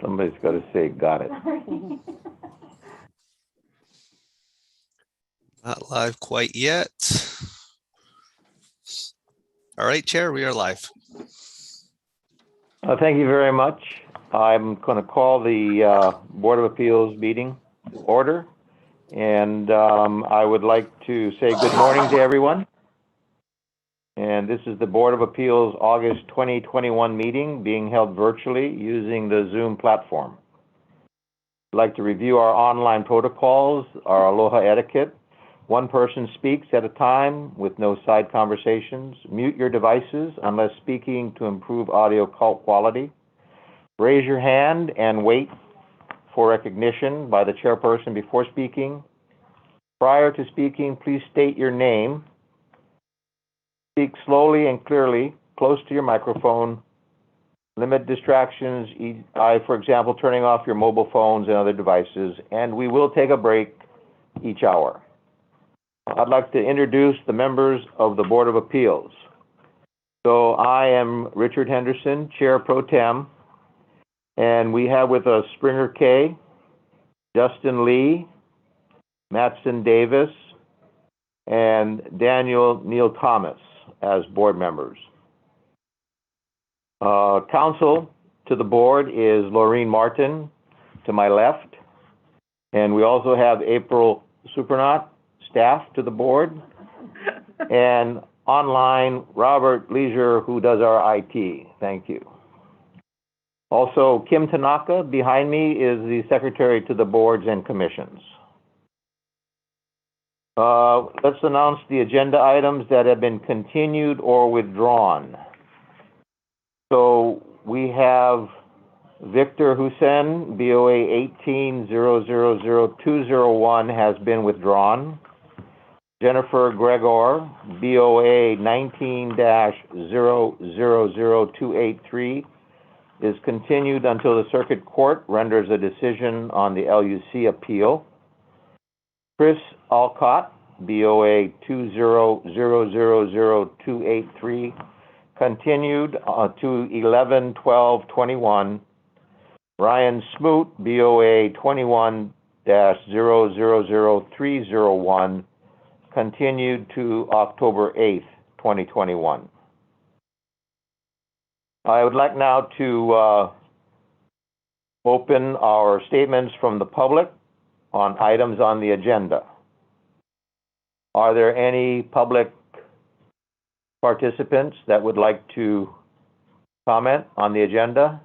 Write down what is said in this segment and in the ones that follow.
Somebody's got to say, got it. Not live quite yet. All right, Chair, we are live. Thank you very much. I'm going to call the Board of Appeals meeting to order. And I would like to say good morning to everyone. And this is the Board of Appeals August 2021 meeting being held virtually using the Zoom platform. I'd like to review our online protocols, our Aloha etiquette. One person speaks at a time with no side conversations. Mute your devices unless speaking to improve audio quality. Raise your hand and wait for recognition by the chairperson before speaking. Prior to speaking, please state your name. Speak slowly and clearly, close to your microphone. Limit distractions, for example, turning off your mobile phones and other devices, and we will take a break each hour. I'd like to introduce the members of the Board of Appeals. So I am Richard Henderson, Chair Pro Tem, and we have with us Springer Kay, Justin Lee, Matson Davis, and Daniel Neal Thomas as board members. Counsel to the board is Laureen Martin to my left, and we also have April Supernaut, staff to the board, and online Robert Leisure, who does our IT. Thank you. Also, Kim Tanaka behind me is the secretary to the boards and commissions. Let's announce the agenda items that have been continued or withdrawn. So we have Victor Hussein, BOA 18000201 has been withdrawn. Jennifer Gregor, BOA 19-000283 is continued until the circuit court renders a decision on the LUC appeal. Chris Alcott, BOA 20000283, continued to 11/12/21. Ryan Smoot, BOA 21-000301, continued to October 8th, 2021. I would like now to open our statements from the public on items on the agenda. Are there any public participants that would like to comment on the agenda?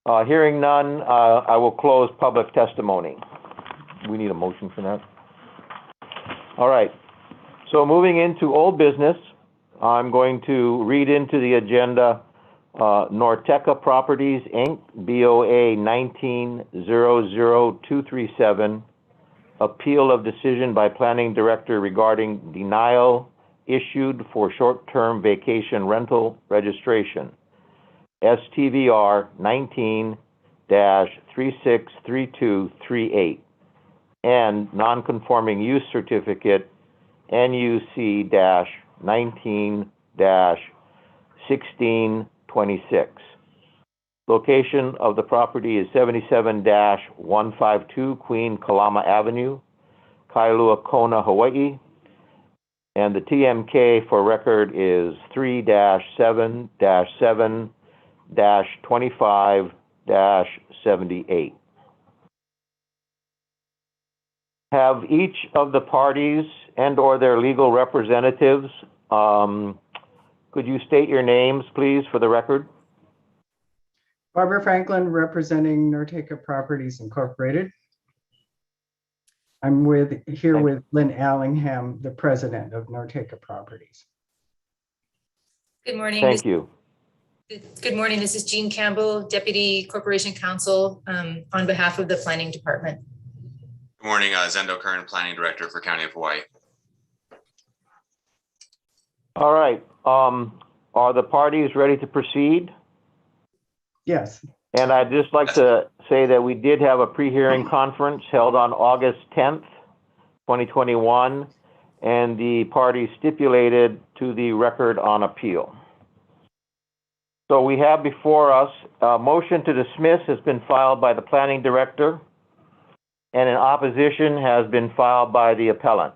Hearing none, I will close public testimony. We need a motion for that. All right. So moving into old business, I'm going to read into the agenda Norteca Properties, Inc., BOA 19-00237, appeal of decision by planning director regarding denial issued for short-term vacation rental registration, STVR 19-363238, and non-conforming use certificate NUC-19-1626. Location of the property is 77-152 Queen Kalama Avenue, Kailua Kona, Hawaii. And the TMK for record is 3-7-7-25-78. Have each of the parties and or their legal representatives, could you state your names, please, for the record? Barbara Franklin, representing Norteca Properties Incorporated. I'm here with Lynn Allingham, the president of Norteca Properties. Good morning. Thank you. Good morning. This is Jean Campbell, Deputy Corporation Counsel on behalf of the Planning Department. Good morning, Zendo Kern, Planning Director for County of Hawaii. All right. Are the parties ready to proceed? Yes. And I'd just like to say that we did have a pre-hearing conference held on August 10th, 2021, and the parties stipulated to the record on appeal. So we have before us a motion to dismiss has been filed by the planning director, and an opposition has been filed by the appellant.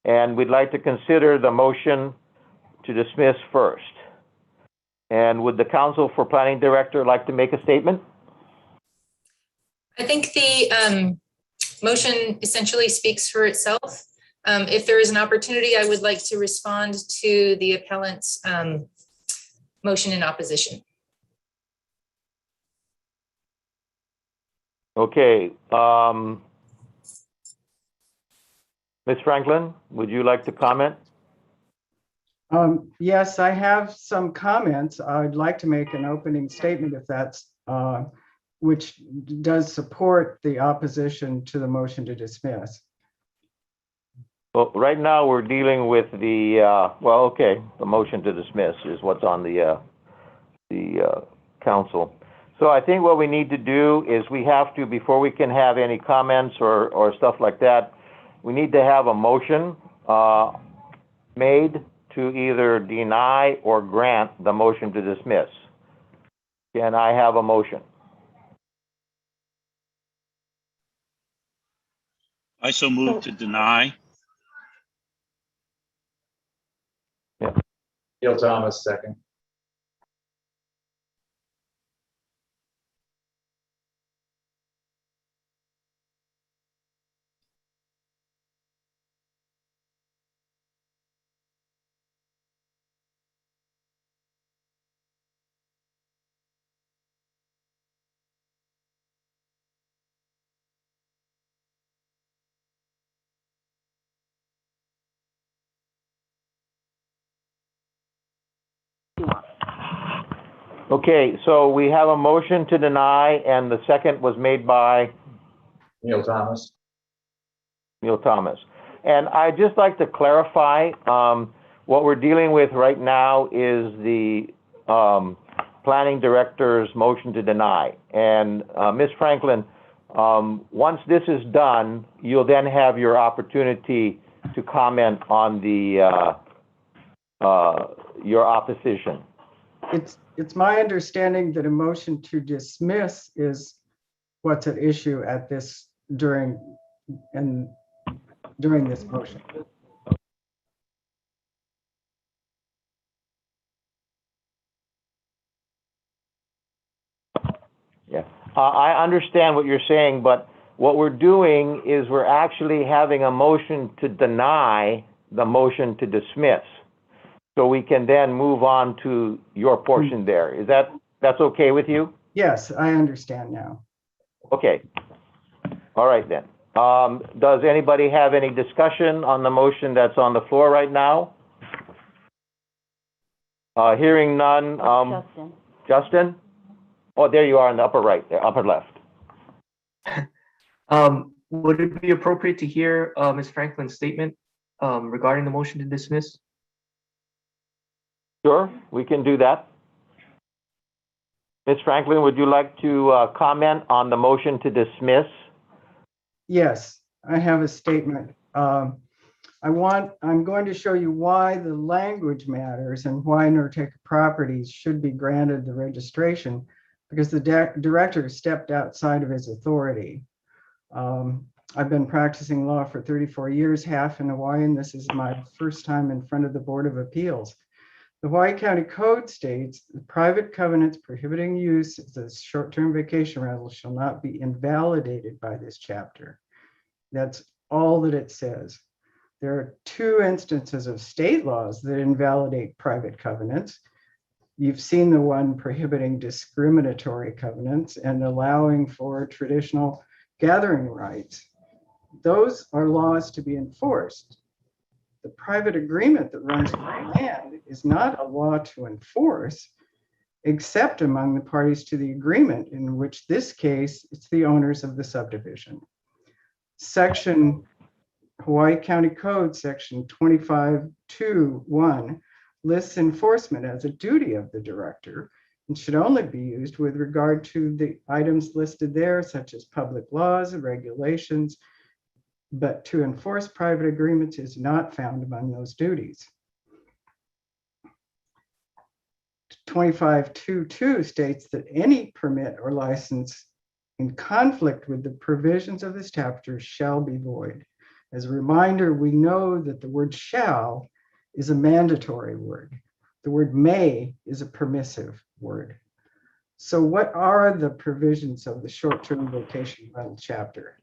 And we'd like to consider the motion to dismiss first. And would the counsel for planning director like to make a statement? I think the motion essentially speaks for itself. If there is an opportunity, I would like to respond to the appellant's motion in opposition. Okay. Ms. Franklin, would you like to comment? Yes, I have some comments. I'd like to make an opening statement if that's, which does support the opposition to the motion to dismiss. Well, right now we're dealing with the, the motion to dismiss is what's on the council. So I think what we need to do is we have to, before we can have any comments or stuff like that, we need to have a motion made to either deny or grant the motion to dismiss. Can I have a motion? I so move to deny. Neil Thomas, second. Okay, so we have a motion to deny, and the second was made by Neil Thomas. Neil Thomas. And I'd just like to clarify, what we're dealing with right now is the planning director's motion to deny. And Ms. Franklin, once this is done, you'll then have your opportunity to comment on the your opposition. It's my understanding that a motion to dismiss is what's at issue at this during this motion. Yeah, I understand what you're saying, but what we're doing is we're actually having a motion to deny the motion to dismiss. So we can then move on to your portion there. That's okay with you? Yes, I understand now. Okay. All right then. Does anybody have any discussion on the motion that's on the floor right now? Hearing none. Justin. Justin? Oh, there you are in the upper right, there, upper left. Would it be appropriate to hear Ms. Franklin's statement regarding the motion to dismiss? Sure, we can do that. Ms. Franklin, would you like to comment on the motion to dismiss? Yes, I have a statement. I'm going to show you why the language matters and why Norteca Properties should be granted the registration, because the director stepped outside of his authority. I've been practicing law for 34 years, half in Hawaii, and this is my first time in front of the Board of Appeals. The Hawaii County Code states the private covenants prohibiting use as short-term vacation rental shall not be invalidated by this chapter. That's all that it says. There are two instances of state laws that invalidate private covenants. You've seen the one prohibiting discriminatory covenants and allowing for traditional gathering rights. Those are laws to be enforced. The private agreement that runs the land is not a law to enforce, except among the parties to the agreement, in which this case, it's the owners of the subdivision. Section Hawaii County Code, section 25.2.1 lists enforcement as a duty of the director and should only be used with regard to the items listed there, such as public laws and regulations but to enforce private agreements is not found among those duties. 25.2.2 states that any permit or license in conflict with the provisions of this chapter shall be void. As a reminder, we know that the word shall is a mandatory word. The word may is a permissive word. So what are the provisions of the short-term vacation rental chapter?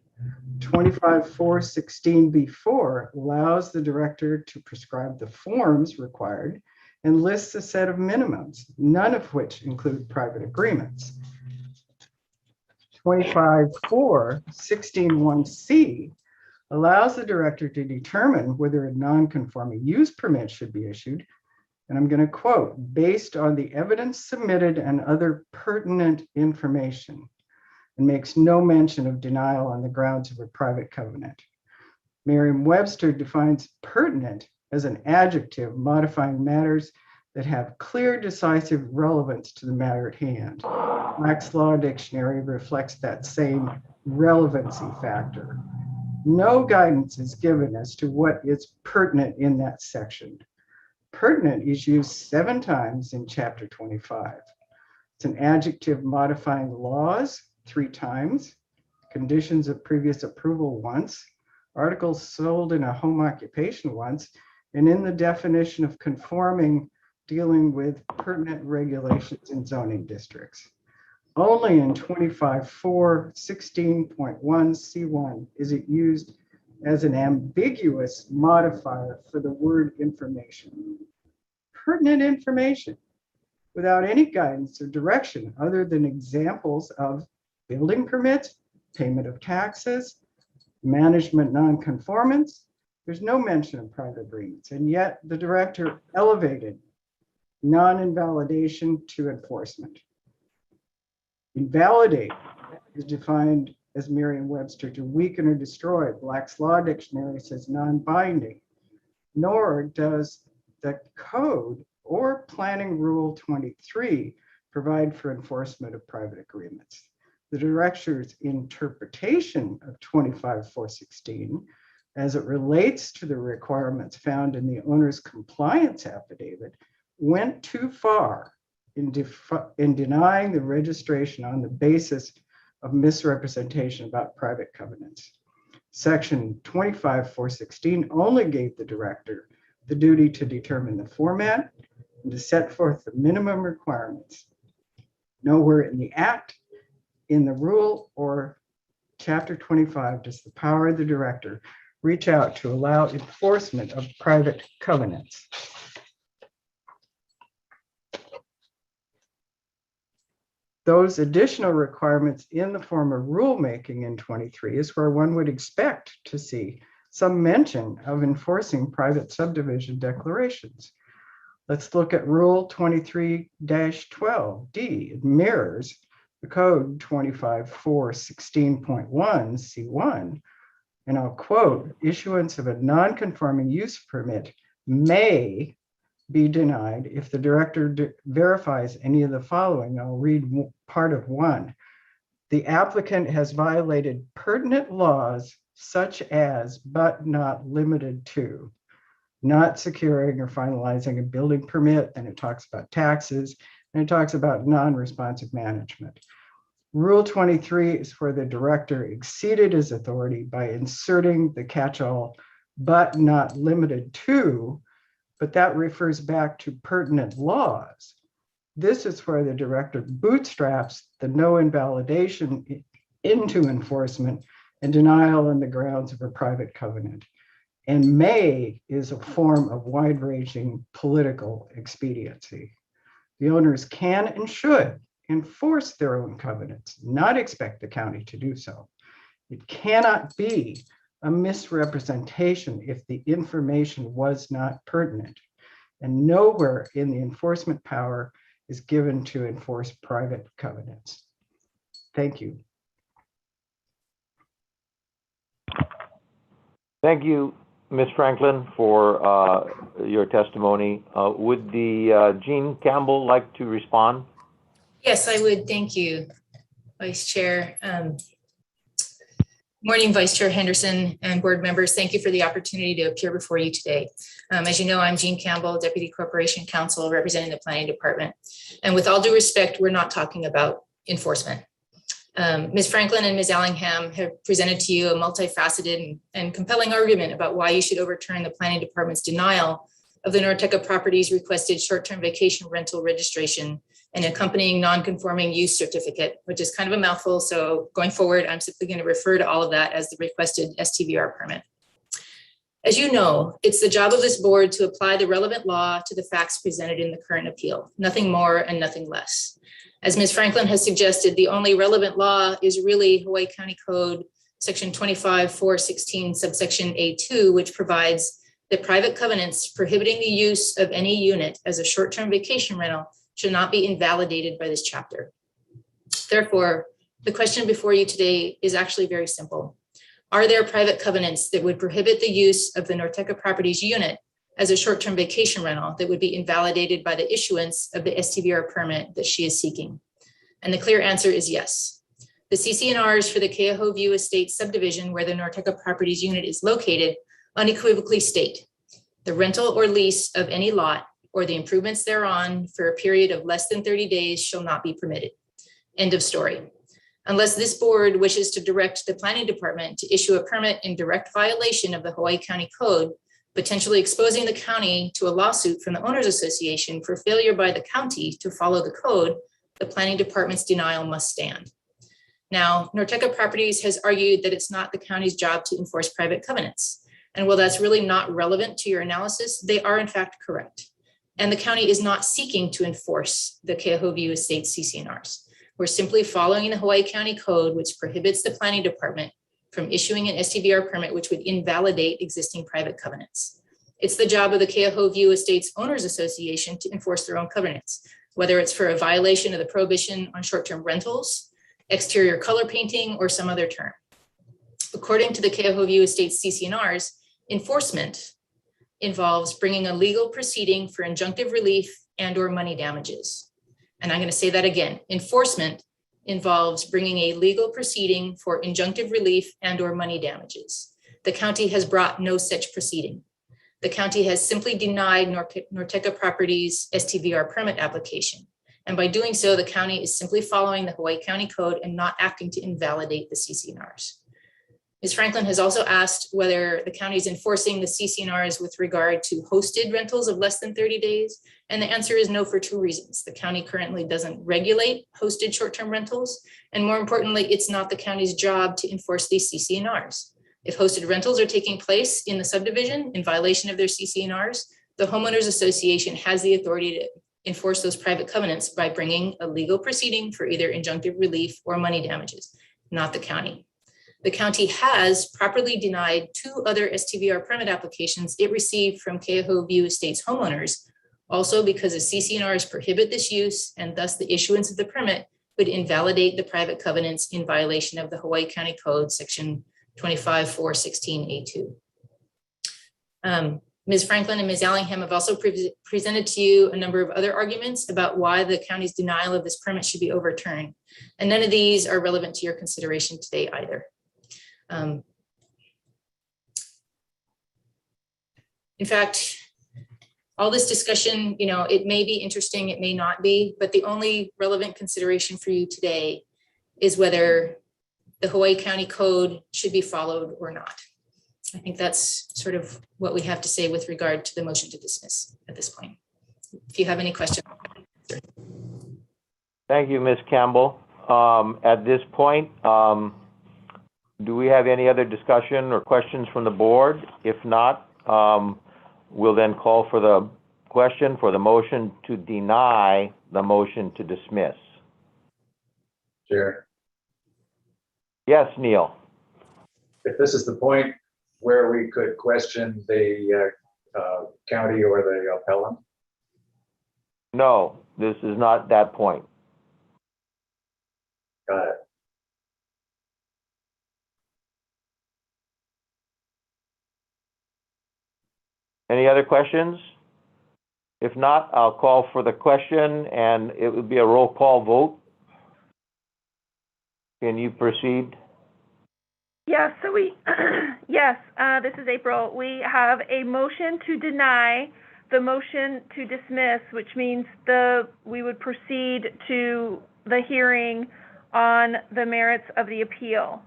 25.4.16b4 allows the director to prescribe the forms required and lists a set of minimums, none of which include private agreements. 25.4.16.1c allows the director to determine whether a non-conforming use permit should be issued. And I'm going to quote, based on the evidence submitted and other pertinent information, and makes no mention of denial on the grounds of a private covenant. Merriam-Webster defines pertinent as an adjective modifying matters that have clear, decisive relevance to the matter at hand. Black's Law Dictionary reflects that same relevancy factor. No guidance is given as to what is pertinent in that section. Pertinent is used 7 times in chapter 25. It's an adjective modifying laws 3 times, conditions of previous approval once, articles sold in a home occupation once, and in the definition of conforming, dealing with pertinent regulations in zoning districts. Only in 25.4.16.1c1 is it used as an ambiguous modifier for the word information. Pertinent information without any guidance or direction other than examples of building permits, payment of taxes, management nonconformance. There's no mention of private agreements, and yet the director elevated non-invalidation to enforcement. Invalidate is defined as Merriam-Webster to weaken or destroy. Black's Law Dictionary says non-binding, nor does the code or Planning Rule 23 provide for enforcement of private agreements. The director's interpretation of 25.4.16 as it relates to the requirements found in the owner's compliance affidavit went too far in denying the registration on the basis of misrepresentation about private covenants. Section 25.4.16 only gave the director the duty to determine the format and to set forth the minimum requirements. Nowhere in the act, in the rule, or chapter 25 does the power of the director reach out to allow enforcement of private covenants. Those additional requirements in the form of rulemaking in 23 is where one would expect to see some mention of enforcing private subdivision declarations. Let's look at Rule 23-12D. It mirrors the code 25.4.16.1 C1, and I'll quote, issuance of a non-conforming use permit may be denied if the director verifies any of the following. I'll read part of 1. The applicant has violated pertinent laws such as, but not limited to, not securing or finalizing a building permit, and it talks about taxes, and it talks about non-responsive management. Rule 23 is where the director exceeded his authority by inserting the catch-all, but not limited to, but that refers back to pertinent laws. This is where the director bootstraps the no invalidation into enforcement and denial on the grounds of a private covenant. And may is a form of wide-ranging political expediency. The owners can and should enforce their own covenants, not expect the county to do so. It cannot be a misrepresentation if the information was not pertinent, and nowhere in the enforcement power is given to enforce private covenants. Thank you. Thank you, Ms. Franklin, for your testimony. Would the Jean Campbell like to respond? Yes, I would. Thank you, Vice Chair. Morning, Vice Chair Henderson and board members. Thank you for the opportunity to appear before you today. As you know, I'm Jean Campbell, Deputy Corporation Counsel representing the Planning Department. And with all due respect, we're not talking about enforcement. Ms. Franklin and Ms. Allingham have presented to you a multifaceted and compelling argument about why you should overturn the Planning Department's denial of the Norteca Properties requested short-term vacation rental registration and accompanying non-conforming use certificate, which is kind of a mouthful. So going forward, I'm simply going to refer to all of that as the requested STVR permit. As you know, it's the job of this board to apply the relevant law to the facts presented in the current appeal, nothing more and nothing less. As Ms. Franklin has suggested, the only relevant law is really Hawaii County Code Section 25-416 subsection A2, which provides that private covenants prohibiting the use of any unit as a short-term vacation rental should not be invalidated by this chapter. Therefore, the question before you today is actually very simple. Are there private covenants that would prohibit the use of the Norteca Properties unit as a short-term vacation rental that would be invalidated by the issuance of the STVR permit that she is seeking? And the clear answer is yes. The CC&Rs for the Keauhou View Estates subdivision where the Norteca Properties unit is located unequivocally state the rental or lease of any lot or the improvements thereon for a period of less than 30 days shall not be permitted. End of story. Unless this board wishes to direct the Planning Department to issue a permit in direct violation of the Hawaii County Code, potentially exposing the county to a lawsuit from the Owners Association for failure by the county to follow the code, the Planning Department's denial must stand. Now, Norteca Properties has argued that it's not the county's job to enforce private covenants. And while that's really not relevant to your analysis, they are in fact correct. And the county is not seeking to enforce the Keauhou View Estates CC&Rs. We're simply following the Hawaii County Code, which prohibits the Planning Department from issuing an STVR permit, which would invalidate existing private covenants. It's the job of the Keauhou View Estates Owners Association to enforce their own covenants, whether it's for a violation of the prohibition on short-term rentals, exterior color painting, or some other term. According to the Keauhou View Estates CC&Rs, enforcement involves bringing a legal proceeding for injunctive relief and or money damages. And I'm going to say that again. Enforcement involves bringing a legal proceeding for injunctive relief and or money damages. The county has brought no such proceeding. The county has simply denied Norteca Properties STVR permit application. And by doing so, the county is simply following the Hawaii County Code and not acting to invalidate the CC&Rs. Ms. Franklin has also asked whether the county is enforcing the CC&Rs with regard to hosted rentals of less than 30 days. And the answer is no for two reasons. The county currently doesn't regulate hosted short-term rentals. And more importantly, it's not the county's job to enforce these CC&Rs. If hosted rentals are taking place in the subdivision in violation of their CC&Rs, the Homeowners Association has the authority to enforce those private covenants by bringing a legal proceeding for either injunctive relief or money damages, not the county. The county has properly denied two other STVR permit applications it received from Keauhou View Estates homeowners, also because the CC&Rs prohibit this use and thus the issuance of the permit would invalidate the private covenants in violation of the Hawaii County Code Section 25-416 A2. Ms. Franklin and Ms. Allingham have also presented to you a number of other arguments about why the county's denial of this permit should be overturned. And none of these are relevant to your consideration today either. In fact, all this discussion, it may be interesting, it may not be, but the only relevant consideration for you today is whether the Hawaii County Code should be followed or not. I think that's sort of what we have to say with regard to the motion to dismiss at this point. If you have any questions. Thank you, Ms. Campbell. At this point, do we have any other discussion or questions from the board? If not, we'll then call for the question for the motion to deny the motion to dismiss. Chair, Yes, Neil. if this is the point where we could question the county or the appellant, No, this is not that point. got it. Any other questions? If not, I'll call for the question and it would be a roll call vote. Can you proceed? Yes, so we, yes, this is April. We have a motion to deny the motion to dismiss, which means we would proceed to the hearing on the merits of the appeal.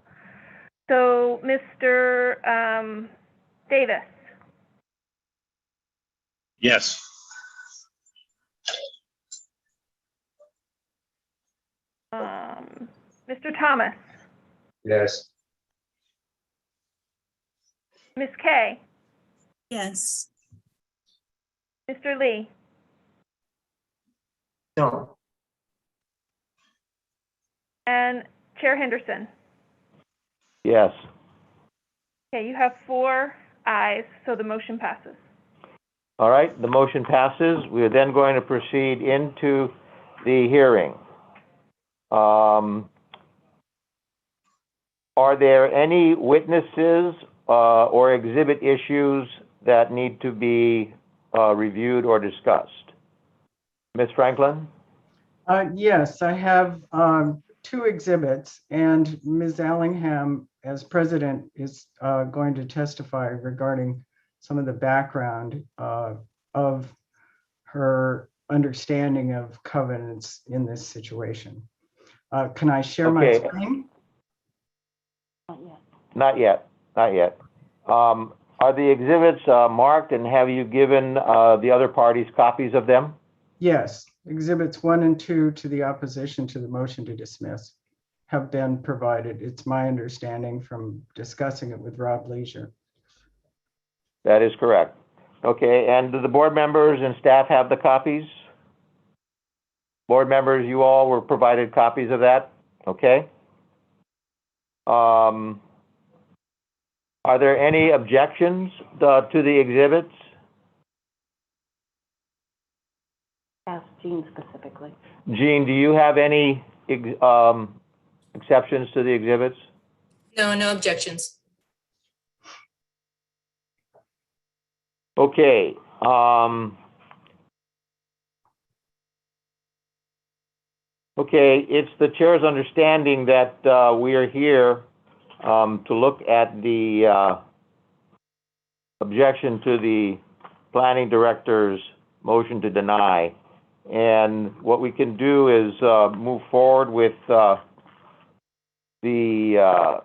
So, Mr. Davis, Yes. Mr. Thomas, Yes. Ms. Kay, Yes. Mr. Lee, No. and Chair Henderson. Yes. Okay, you have 4 ayes, so the motion passes. All right, the motion passes. We are then going to proceed into the hearing. Are there any witnesses or exhibit issues that need to be reviewed or discussed? Ms. Franklin? Yes, I have 2 exhibits, and Ms. Allingham, as president, is going to testify regarding some of the background of her understanding of covenants in this situation. Can I share my Okay. screen? Not yet, not yet. Are the exhibits marked, and have you given the other parties copies of them? Yes, exhibits 1 and 2 to the opposition to the motion to dismiss have been provided. It's my understanding from discussing it with Rob Leisure. That is correct. Okay, and do the board members and staff have the copies? Board members, you all were provided copies of that, okay? Are there any objections to the exhibits? Ask Jean specifically. Jean, do you have any exceptions to the exhibits? No, no objections. Okay. Okay, it's the chair's understanding that we are here to look at the objection to the planning director's motion to deny. And what we can do is move forward with the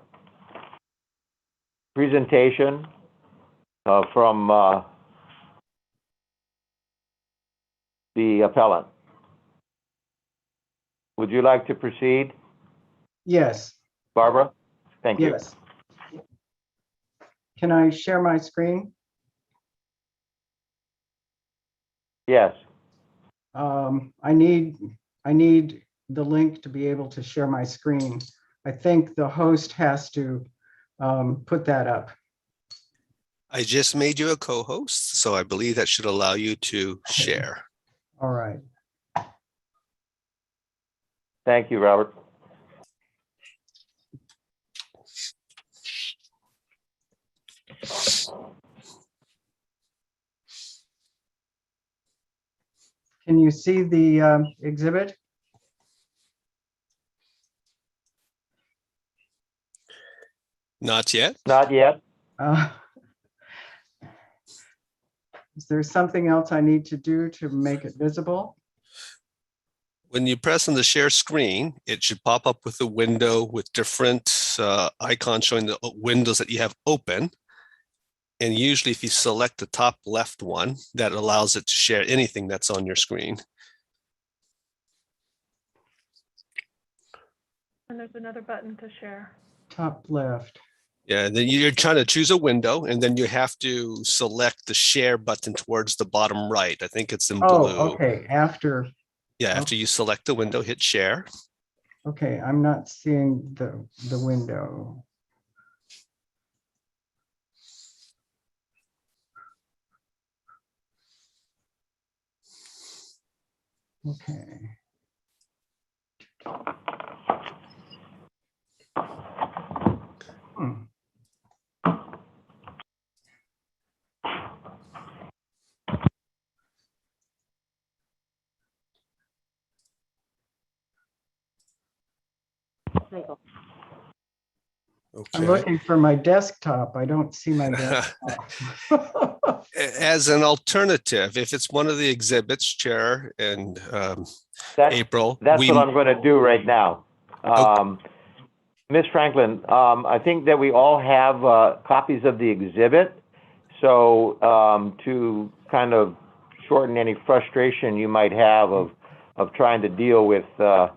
presentation from the appellant. Would you like to proceed, Yes, Barbara? Thank you. yes. Can I share my screen? Yes. I need the link to be able to share my screen. I think the host has to put that up. I just made you a co-host, so I believe that should allow you to share. All right. Thank you, Robert. Can you see the exhibit? Not yet. Not yet. Is there something else I need to do to make it visible? When you press on the share screen, it should pop up with a window with different icons showing the windows that you have open. And usually if you select the top left one, that allows it to share anything that's on your screen. And there's another button to share. Top left. Yeah, and then you're trying to choose a window, and then you have to select the share button towards the bottom right. I think it's in blue. Oh, okay, after. Yeah, after you select the window, hit share. Okay, I'm not seeing the window. Okay. Hmm. I'm Okay. looking for my desktop. I don't see my desktop. As an alternative, if it's one of the exhibits, Chair and That's, April, that's what I'm going to do right now. Okay. Ms. Franklin, I think that we all have copies of the exhibit. So to kind of shorten any frustration you might have of trying to deal with the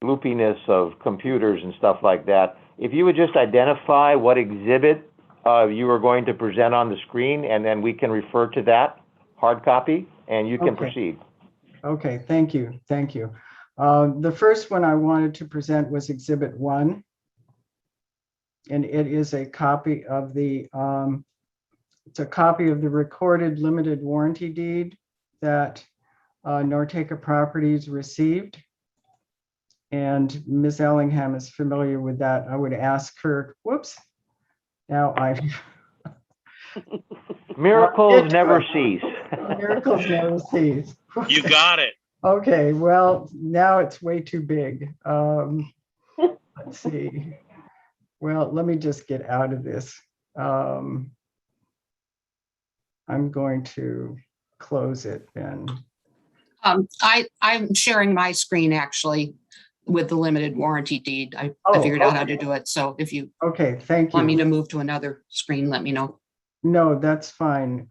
loopiness of computers and stuff like that, if you would just identify what exhibit you are going to present on the screen, and then we can refer to that hard copy, and you can Okay. proceed. Okay, thank you, thank you. The first one I wanted to present was Exhibit 1. And it is a copy of the, it's a copy of the recorded limited warranty deed that Norteca Properties received. And Ms. Ellingham is familiar with that. I would ask her, whoops. Now I. Miracles never cease. Miracles never cease. You got it. Okay, well, now it's way too big. Let's see. Well, let me just get out of this. I'm going to close it then. I'm sharing my screen actually with the limited warranty deed. I Oh, figured out how okay. to do it. So if you Okay, thank want me you. to move to another screen, let me know. No, that's fine.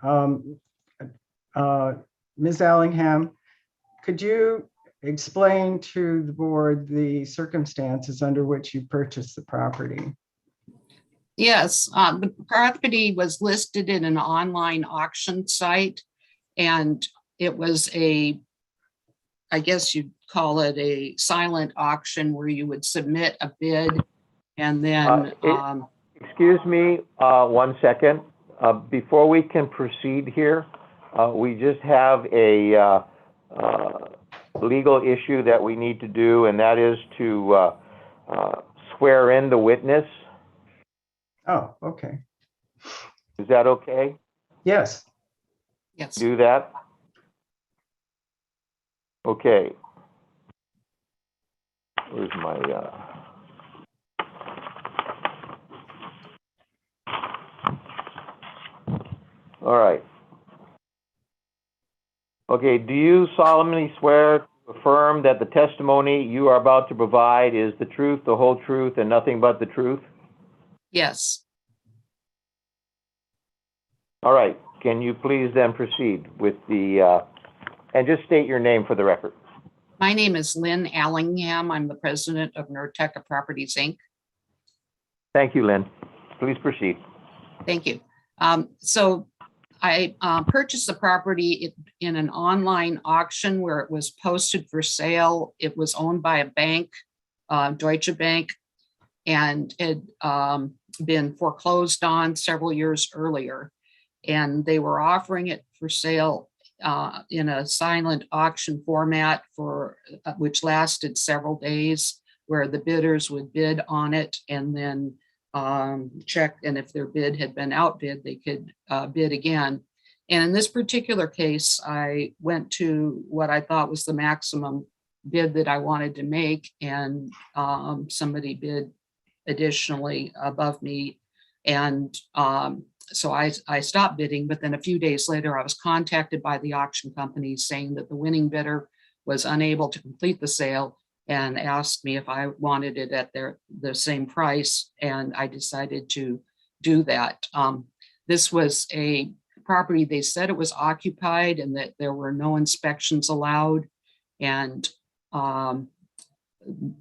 Ms. Allingham, could you explain to the board the circumstances under which you purchased the property? Yes, the property was listed in an online auction site, and it was a, I guess you'd call it a silent auction where you would submit a bid and then, Excuse me, 1 second. Before we can proceed here, we just have a legal issue that we need to do, and that is to swear in the witness. Oh, okay. Is that okay? Yes. yes. Do that? Okay. Where's my, all right. Okay, do you solemnly swear to affirm that the testimony you are about to provide is the truth, the whole truth, and nothing but the truth? Yes. All right, can you please then proceed with the, and just state your name for the record. My name is Lynn Allingham. I'm the president of Norteca Properties, Inc. Thank you, Lynn. Please proceed. Thank you. So I purchased the property in an online auction where it was posted for sale. It was owned by a bank, Deutsche Bank, and had been foreclosed on several years earlier. And they were offering it for sale in a silent auction format for which lasted several days, where the bidders would bid on it and then check, and if their bid had been outbid, they could bid again. And in this particular case, I went to what I thought was the maximum bid that I wanted to make, and somebody bid additionally above me. And so I stopped bidding, but then a few days later, I was contacted by the auction company saying that the winning bidder was unable to complete the sale and asked me if I wanted it at the same price. And I decided to do that. This was a property, they said it was occupied and that there were no inspections allowed. And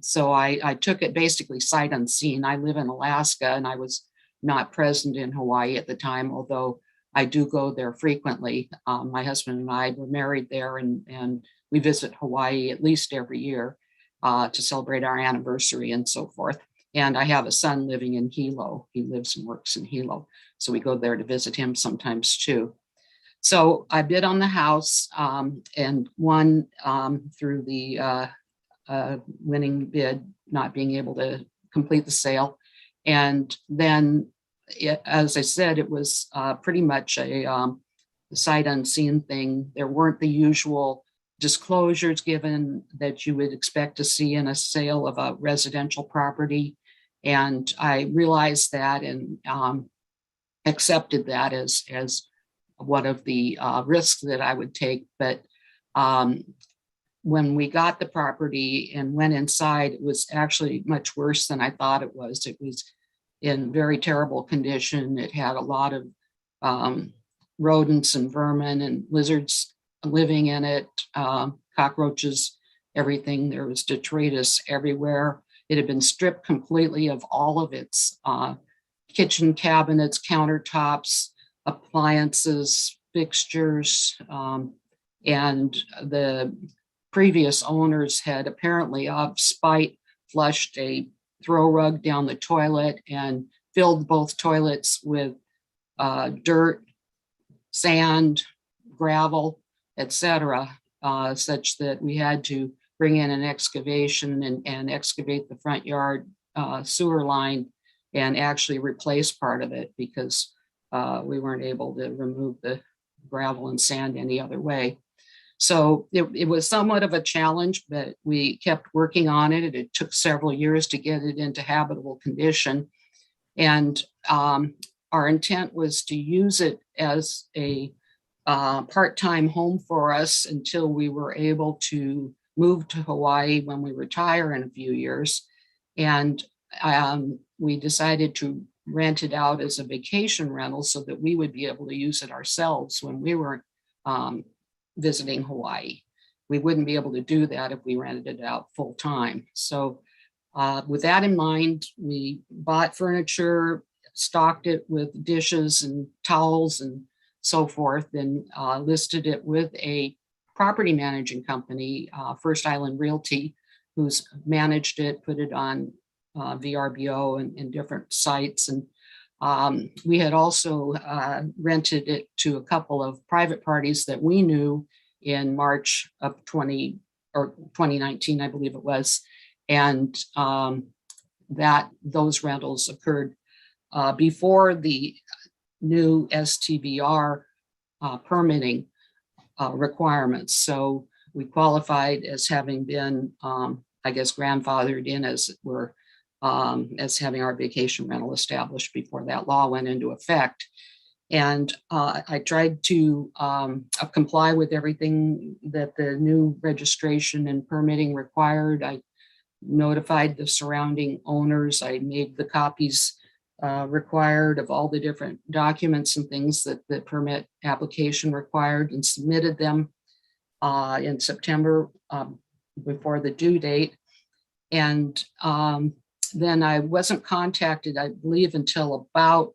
so I took it basically sight unseen. I live in Alaska and I was not present in Hawaii at the time, although I do go there frequently. My husband and I were married there, and we visit Hawaii at least every year to celebrate our anniversary and so forth. And I have a son living in Hilo. He lives and works in Hilo. So we go there to visit him sometimes too. So I bid on the house and won through the winning bid, not being able to complete the sale. And then, as I said, it was pretty much a sight unseen thing. There weren't the usual disclosures given that you would expect to see in a sale of a residential property. And I realized that and accepted that as one of the risks that I would take. But when we got the property and went inside, it was actually much worse than I thought it was. It was in very terrible condition. It had a lot of rodents and vermin and lizards living in it, cockroaches, everything. There was detritus everywhere. It had been stripped completely of all of its kitchen cabinets, countertops, appliances, fixtures, and the previous owners had apparently, out of spite, flushed a throw rug down the toilet and filled both toilets with dirt, sand, gravel, etc., such that we had to bring in an excavation and excavate the front yard sewer line and actually replace part of it because we weren't able to remove the gravel and sand any other way. So it was somewhat of a challenge, but we kept working on it. It took several years to get it into habitable condition. And our intent was to use it as a part-time home for us until we were able to move to Hawaii when we retire in a few years. And we decided to rent it out as a vacation rental so that we would be able to use it ourselves when we were visiting Hawaii. We wouldn't be able to do that if we rented it out full time. So with that in mind, we bought furniture, stocked it with dishes and towels and so forth, and listed it with a property managing company, First Island Realty, who's managed it, put it on VRBO and different sites. And we had also rented it to a couple of private parties that we knew in March of 2019, I believe it was. And those rentals occurred before the new STVR permitting requirements. So we qualified as having been, I guess, grandfathered in, as it were, as having our vacation rental established before that law went into effect. And I tried to comply with everything that the new registration and permitting required. I notified the surrounding owners. I made the copies required of all the different documents and things that the permit application required and submitted them in September before the due date. And then I wasn't contacted, I believe, until about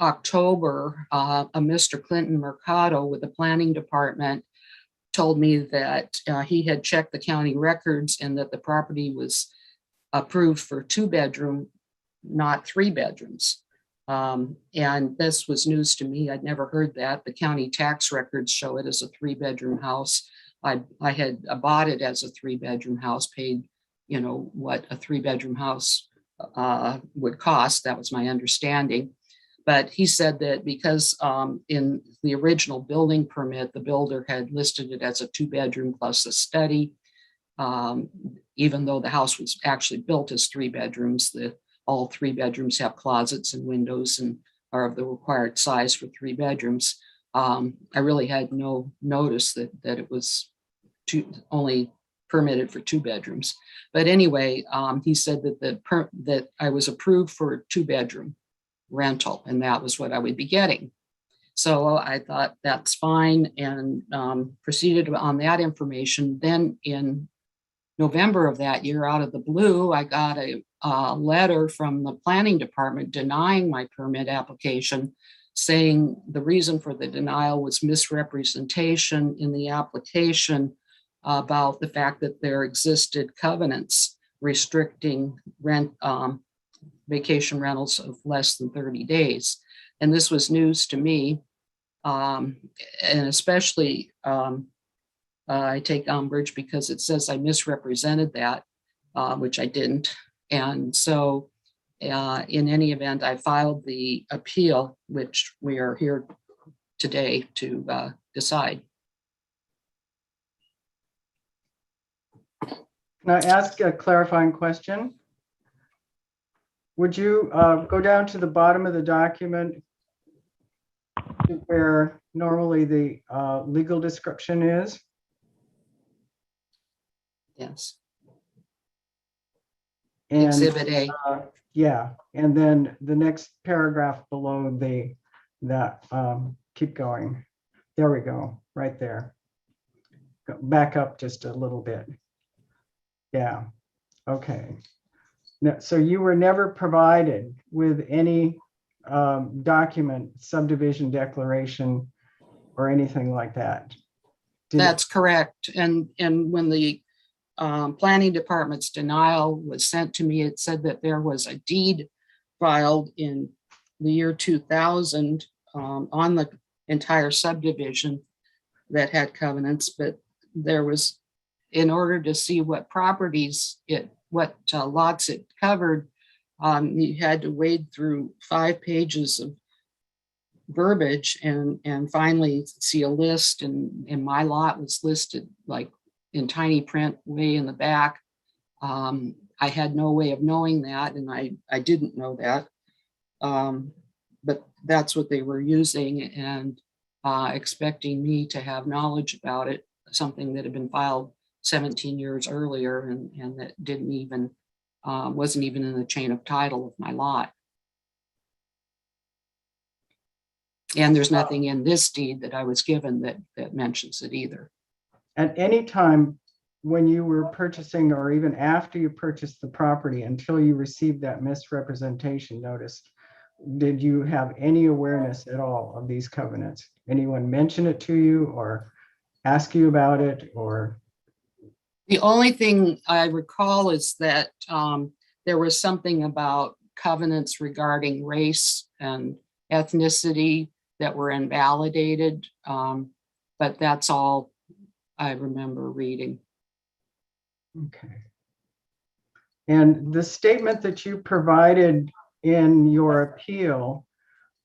October. A Mr. Clinton Mercado with the planning department told me that he had checked the county records and that the property was approved for 2-bedroom, not 3 bedrooms. And this was news to me. I'd never heard that. The county tax records show it as a 3-bedroom house. I had bought it as a 3-bedroom house, paid, what a 3-bedroom house would cost. That was my understanding. But he said that because in the original building permit, the builder had listed it as a 2-bedroom plus a study, even though the house was actually built as 3 bedrooms. All 3 bedrooms have closets and windows and are of the required size for 3 bedrooms. I really had no notice that it was only permitted for 2 bedrooms. But anyway, he said that I was approved for a 2-bedroom rental, and that was what I would be getting. So I thought that's fine, and proceeded on that information. Then in November of that year, out of the blue, I got a letter from the planning department denying my permit application, saying the reason for the denial was misrepresentation in the application about the fact that there existed covenants restricting vacation rentals of less than 30 days. And this was news to me. And especially I take umbrage because it says I misrepresented that, which I didn't. And so in any event, I filed the appeal, which we are here today to decide. Can I ask a clarifying question? Would you go down to the bottom of the document to where normally the legal description is? Yes. And Exhibit A. yeah, and then the next paragraph below keep going. There we go, right there. Go back up just a little bit. Yeah, okay. Now, so you were never provided with any document, subdivision declaration, or anything like that? That's correct. And when the planning department's denial was sent to me, it said that there was a deed filed in the year 2000 on the entire subdivision that had covenants, but there was, in order to see what properties what lots it covered, you had to wade through 5 pages of verbiage and finally see a list, and my lot was listed like in tiny print way in the back. I had no way of knowing that, and I didn't know that. But that's what they were using, and expecting me to have knowledge about it, something that had been filed 17 years earlier and that didn't even, wasn't even in the chain of title of my lot. And there's nothing in this deed that I was given that mentions it either. At any time when you were purchasing, or even after you purchased the property until you received that misrepresentation notice, did you have any awareness at all of these covenants? Anyone mention it to you or ask you about it? Or the only thing I recall is that there was something about covenants regarding race and ethnicity that were invalidated, but that's all I remember reading. okay. And the statement that you provided in your appeal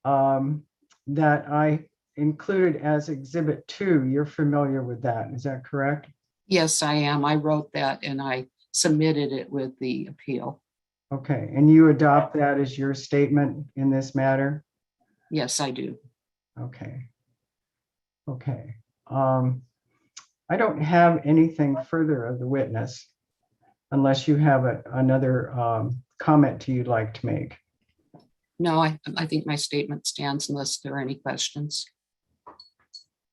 that I included as Exhibit 2, you're familiar with that, is that correct? Yes, I am. I wrote that and I submitted it with the appeal. Okay, and you adopt that as your statement in this matter? Yes, I do. Okay. Okay. I don't have anything further of the witness unless you have another comment you'd like to make. No, I think my statement stands unless there are any questions.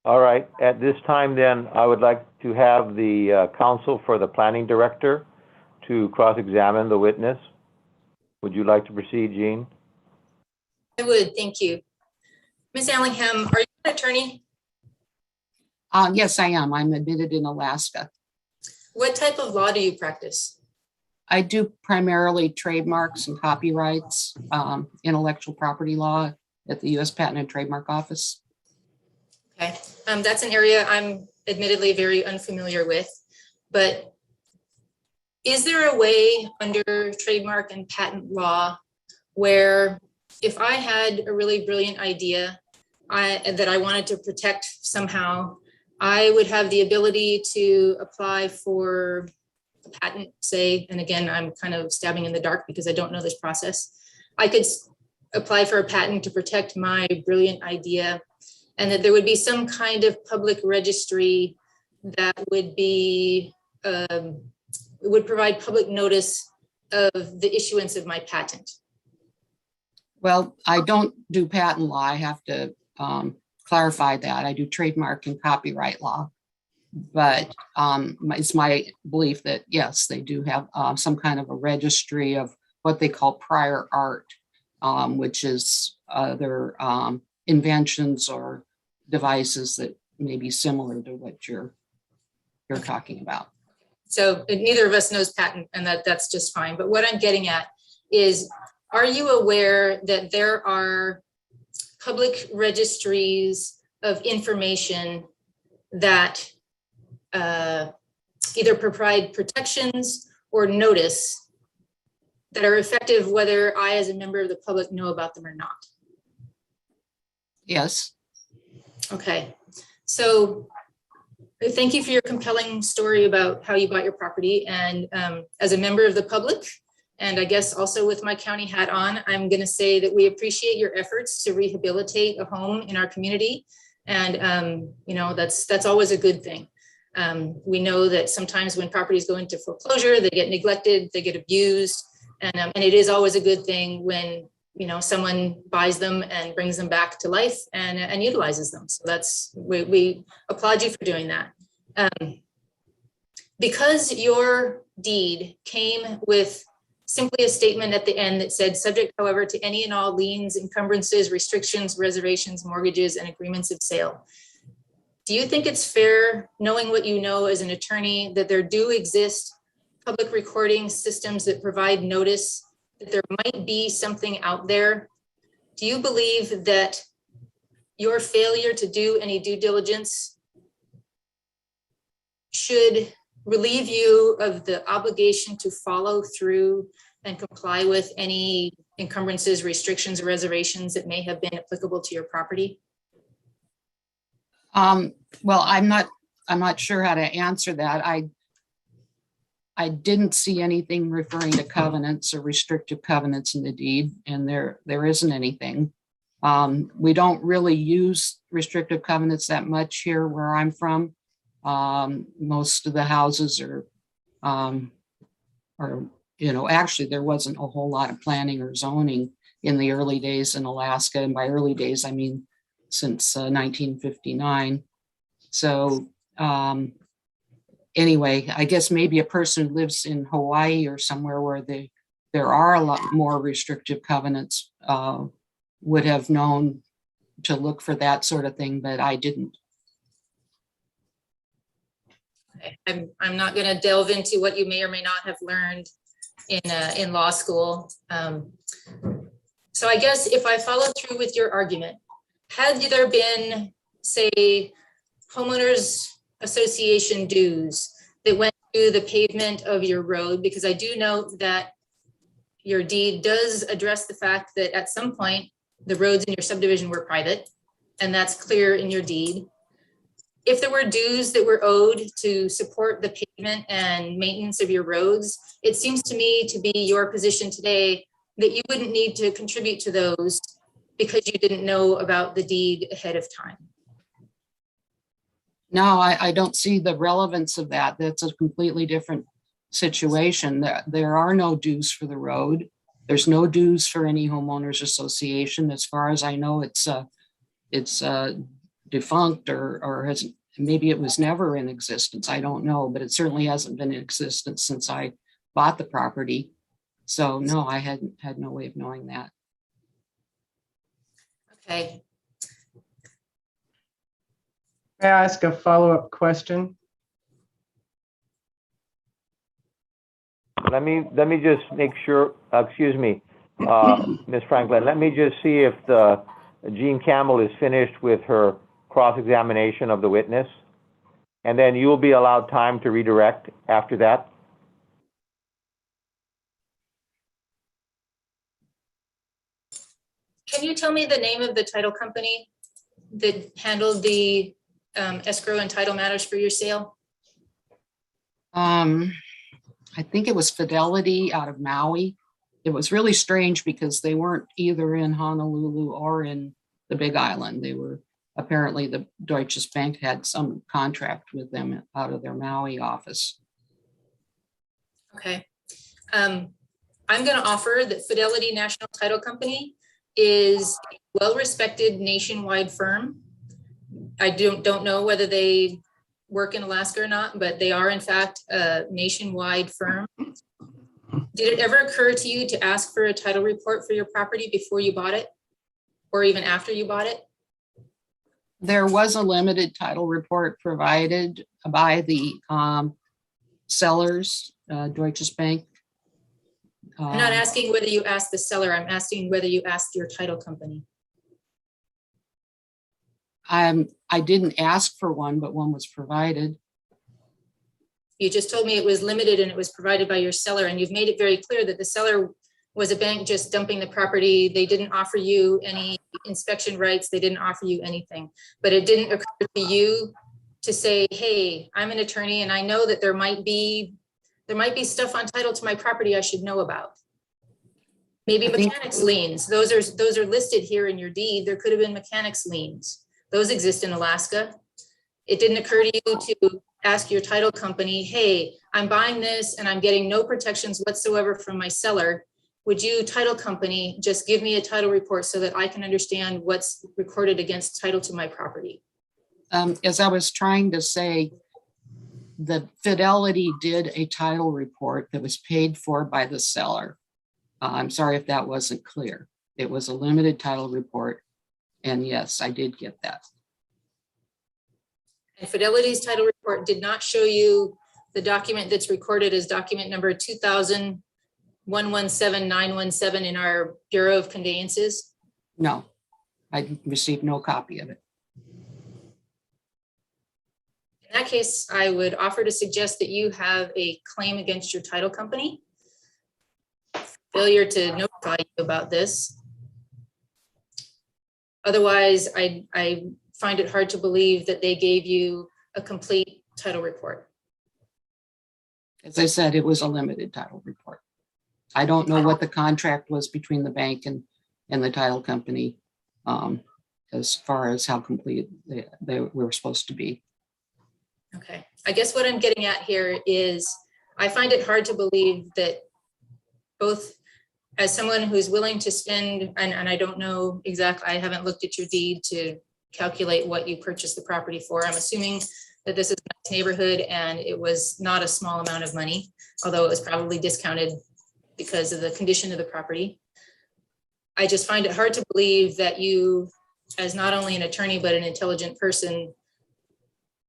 All right, at this time then, I would like to have the counsel for the planning director to cross-examine the witness. Would you like to proceed, Jean? I would, thank you. Ms. Allingham, are you an attorney? Yes, I am. I'm admitted in Alaska. What type of law do you practice? I do primarily trademarks and copyrights, intellectual property law at the U.S. Patent and Trademark Office. Okay, that's an area I'm admittedly very unfamiliar with, but is there a way under trademark and patent law where if I had a really brilliant idea that I wanted to protect somehow, I would have the ability to apply for a patent, say, and again, I'm kind of stabbing in the dark because I don't know this process. I could apply for a patent to protect my brilliant idea, and that there would be some kind of public registry that would be, would provide public notice of the issuance of my patent. Well, I don't do patent law. I have to clarify that. I do trademark and copyright law. But it's my belief that, yes, they do have some kind of a registry of what they call prior art, which is other inventions or devices that may be similar to what you're talking about. So neither of us knows patent, and that's just fine. But what I'm getting at is, are you aware that there are public registries of information that either provide protections or notice that are effective whether I as a member of the public know about them or not? Yes. Okay, so Thank you for your compelling story about how you bought your property. And as a member of the public, and I guess also with my county hat on, I'm going to say that we appreciate your efforts to rehabilitate a home in our community. And, you know, that's always a good thing. We know that sometimes when properties go into foreclosure, they get neglected, they get abused. And it is always a good thing when, you know, someone buys them and brings them back to life and utilizes them. So we applaud you for doing that. Because your deed came with simply a statement at the end that said, subject, however, to any and all liens, encumbrances, restrictions, reservations, mortgages, and agreements of sale. Do you think it's fair, knowing what you know as an attorney, that there do exist public recording systems that provide notice that there might be something out there? Do you believe that your failure to do any due diligence should relieve you of the obligation to follow through and comply with any encumbrances, restrictions, or reservations that may have been applicable to your property? Well, I'm not sure how to answer that. I didn't see anything referring to covenants or restrictive covenants in the deed, and there isn't anything. We don't really use restrictive covenants that much here where I'm from. Most of the houses are, you know, actually there wasn't a whole lot of planning or zoning in the early days in Alaska. And by early days, I mean, since 1959. So anyway, I guess maybe a person who lives in Hawaii or somewhere where there are a lot more restrictive covenants would have known to look for that sort of thing, but I didn't. I'm not going to delve into what you may or may not have learned in law school. So I guess if I follow through with your argument, had there been, say, homeowners association dues that went to the pavement of your road, because I do note that your deed does address the fact that at some point the roads in your subdivision were private, and that's clear in your deed. If there were dues that were owed to support the pavement and maintenance of your roads, it seems to me to be your position today that you wouldn't need to contribute to those because you didn't know about the deed ahead of time. No, I don't see the relevance of that. That's a completely different situation. There are no dues for the road. There's no dues for any homeowners association. As far as I know, it's defunct or has, maybe it was never in existence. I don't know, but it certainly hasn't been in existence since I bought the property. So no, I had no way of knowing that. Okay. May I ask a follow-up question? Let me just make sure, excuse me, Ms. Franklin, let me just see if Jean Campbell is finished with her cross-examination of the witness, and then you will be allowed time to redirect after that. Can you tell me the name of the title company that handled the escrow and title matters for your sale? I think it was Fidelity out of Maui. It was really strange because they weren't either in Honolulu or in the Big Island. They were, apparently the Deutsche Bank had some contract with them out of their Maui office. Okay. I'm going to offer that Fidelity National Title Company is a well-respected nationwide firm. I don't know whether they work in Alaska or not, but they are in fact a nationwide firm. Did it ever occur to you to ask for a title report for your property before you bought it, or even after you bought it? There was a limited title report provided by the sellers, Deutsche Bank. I'm not asking whether you asked the seller, I'm asking whether you asked your title company. I didn't ask for one, but one was provided. You just told me it was limited and it was provided by your seller, and you've made it very clear that the seller was a bank just dumping the property. They didn't offer you any inspection rights. They didn't offer you anything, but it didn't occur to you to say, hey, I'm an attorney and I know that there might be stuff on title to my property I should know about. Maybe I think- mechanics liens, those are listed here in your deed. There could have been mechanics liens. Those exist in Alaska. It didn't occur to you to ask your title company, hey, I'm buying this and I'm getting no protections whatsoever from my seller. Would you, title company, just give me a title report so that I can understand what's recorded against title to my property? As I was trying to say, the Fidelity did a title report that was paid for by the seller. I'm sorry if that wasn't clear. It was a limited title report. And yes, I did get that. And Fidelity's title report did not show you the document that's recorded as document number 2000-117917 in our Bureau of Conveyances? No, I received no copy of it. In that case, I would offer to suggest that you have a claim against your title company. Failure to notify you about this. Otherwise, I find it hard to believe that they gave you a complete title report. As I said, it was a limited title report. I don't know what the contract was between the bank and the title company as far as how complete they were supposed to be. Okay, I guess what I'm getting at here is I find it hard to believe that both as someone who's willing to spend, and I don't know exactly, I haven't looked at your deed to calculate what you purchased the property for. I'm assuming that this is a nice neighborhood and it was not a small amount of money, although it was probably discounted because of the condition of the property. I just find it hard to believe that you, as not only an attorney, but an intelligent person,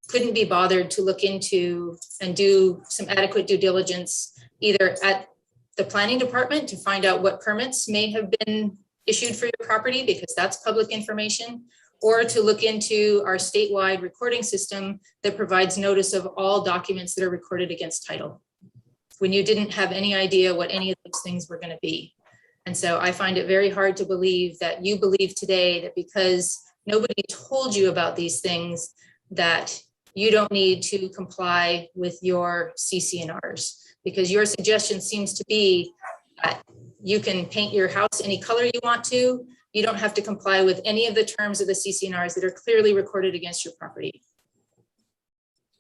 couldn't be bothered to look into and do some adequate due diligence, either at the planning department to find out what permits may have been issued for your property, because that's public information, or to look into our statewide recording system that provides notice of all documents that are recorded against title, when you didn't have any idea what any of those things were going to be. And so I find it very hard to believe that you believe today that because nobody told you about these things, that you don't need to comply with your CC&Rs, because your suggestion seems to be that you can paint your house any color you want to. You don't have to comply with any of the terms of the CC&Rs that are clearly recorded against your property.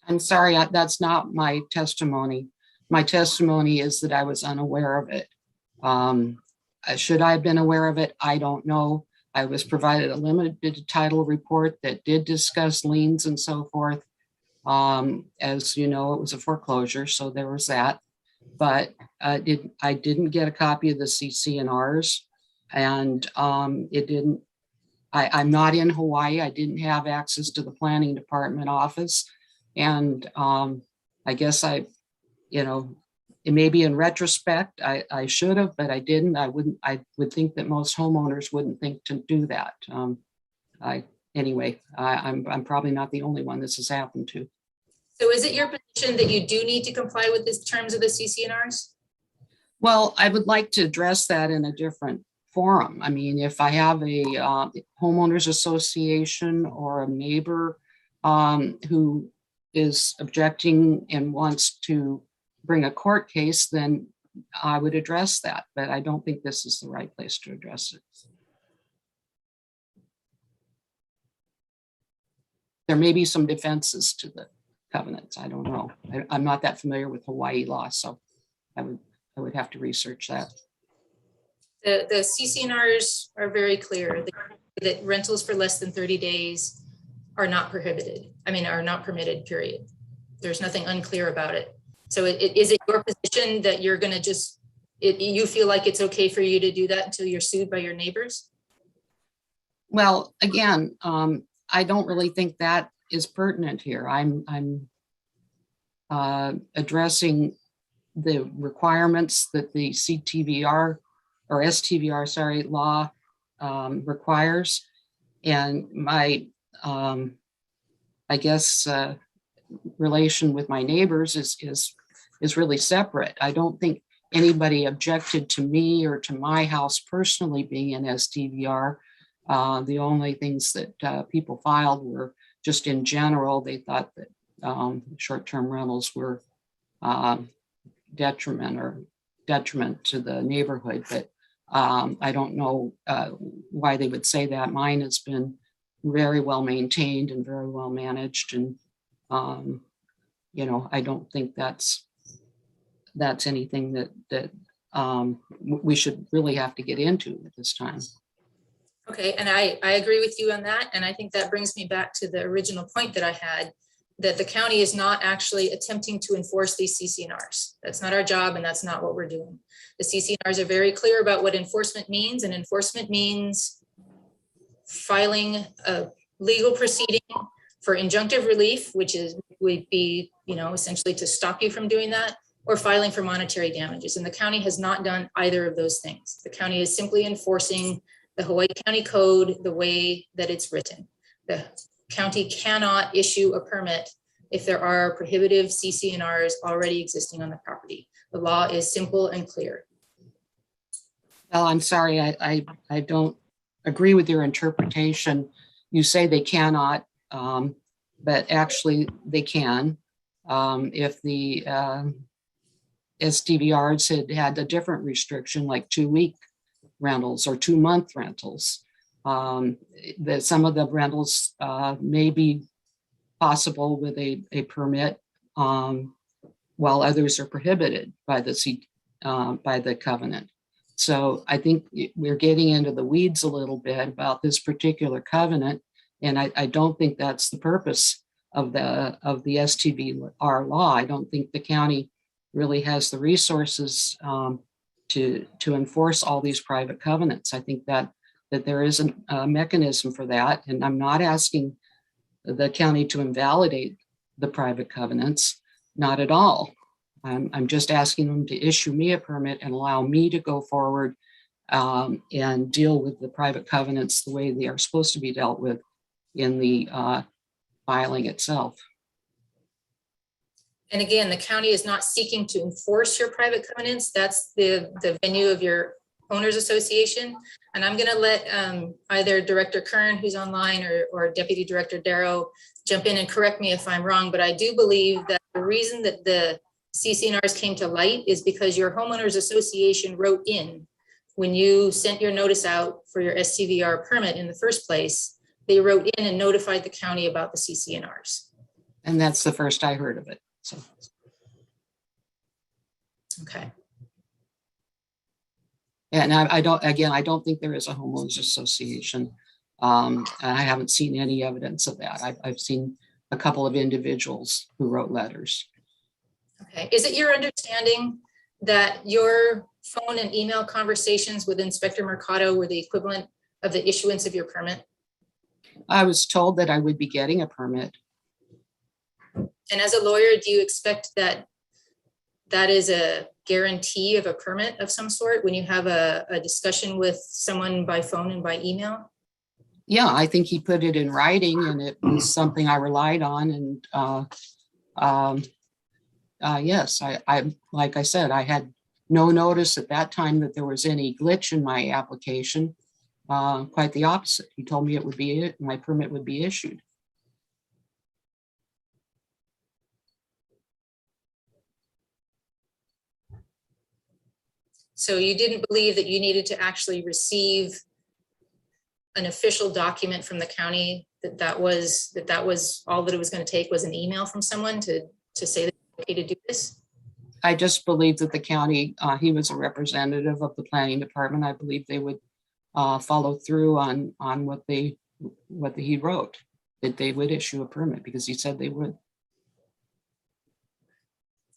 I'm sorry, that's not my testimony. My testimony is that I was unaware of it. Should I have been aware of it? I don't know. I was provided a limited title report that did discuss liens and so forth. As you know, it was a foreclosure, so there was that. But I didn't get a copy of the CC&Rs, and it didn't. I'm not in Hawaii. I didn't have access to the planning department office, and I guess maybe in retrospect I should have, but I didn't. I would think that most homeowners wouldn't think to do that. Anyway, I'm probably not the only one this has happened to. So is it your position that you do need to comply with the terms of the CC&Rs? Well, I would like to address that in a different forum. I mean, if I have a homeowners association or a neighbor who is objecting and wants to bring a court case, then I would address that, but I don't think this is the right place to address it. There may be some defenses to the covenants. I don't know. I'm not that familiar with Hawaii law, so I would have to research that. The CC&Rs are very clear that rentals for less than 30 days are not prohibited. I mean, are not permitted, period. There's nothing unclear about it. So is it your position that you're going to you feel like it's okay for you to do that until you're sued by your neighbors? Well, again, I don't really think that is pertinent here. I'm addressing the requirements that the CTVR or STVR, sorry, law requires, and my, I guess, relation with my neighbors is really separate. I don't think anybody objected to me or to my house personally being an STVR. The only things that people filed were just in general, they thought that short-term rentals were detriment to the neighborhood. But I don't know why they would say that. Mine has been very well maintained and very well managed, and you know, I don't think that's anything that we should really have to get into at this time. Okay, and I agree with you on that. And I think that brings me back to the original point that I had, that the county is not actually attempting to enforce these CC&Rs. That's not our job, and that's not what we're doing. The CC&Rs are very clear about what enforcement means, and enforcement means filing a legal proceeding for injunctive relief, which would be, you know, essentially to stop you from doing that, or filing for monetary damages. And the county has not done either of those things. The county is simply enforcing the Hawaii County Code the way that it's written. The county cannot issue a permit if there are prohibitive CC&Rs already existing on the property. The law is simple and clear. Well, I'm sorry, I don't agree with your interpretation. You say they cannot, but actually they can. If the SDVRs had a different restriction, like 2-week rentals or 2-month rentals, that some of the rentals may be possible with a permit, while others are prohibited by the covenant. So I think we're getting into the weeds a little bit about this particular covenant, and I don't think that's the purpose of the STVR law. I don't think the county really has the resources to enforce all these private covenants. I think that there is a mechanism for that, and I'm not asking the county to invalidate the private covenants, not at all. I'm just asking them to issue me a permit and allow me to go forward and deal with the private covenants the way they are supposed to be dealt with in the filing itself. And again, the county is not seeking to enforce your private covenants. That's the venue of your owners association. And I'm gonna let either Director Kern, who's online, or Deputy Director Darrow jump in and correct me if I'm wrong, but I do believe that the reason that the CC&Rs came to light is because your homeowners association wrote in when you sent your notice out for your STVR permit in the first place. They wrote in and notified the county about the CC&Rs. And that's the first I heard of it. So. Okay. And I don't think there is a homeowners association. I haven't seen any evidence of that. I've seen a couple of individuals who wrote letters. Okay. Is it your understanding that your phone and email conversations with Inspector Mercado were the equivalent of the issuance of your permit? I was told that I would be getting a permit. And as a lawyer, do you expect that that is a guarantee of a permit of some sort when you have a discussion with someone by phone and by email? Yeah, I think he put it in writing, and it was something I relied on. And yes, I like I said, I had no notice at that time that there was any glitch in my application. Quite the opposite. He told me it would be my permit would be issued. So you didn't believe that you needed to actually receive an official document from the county that was all that it was going to take was an email from someone to say that it's okay to do this? I just believe that the county, he was a representative of the planning department. I believe they would follow through on what he wrote, that they would issue a permit because he said they would.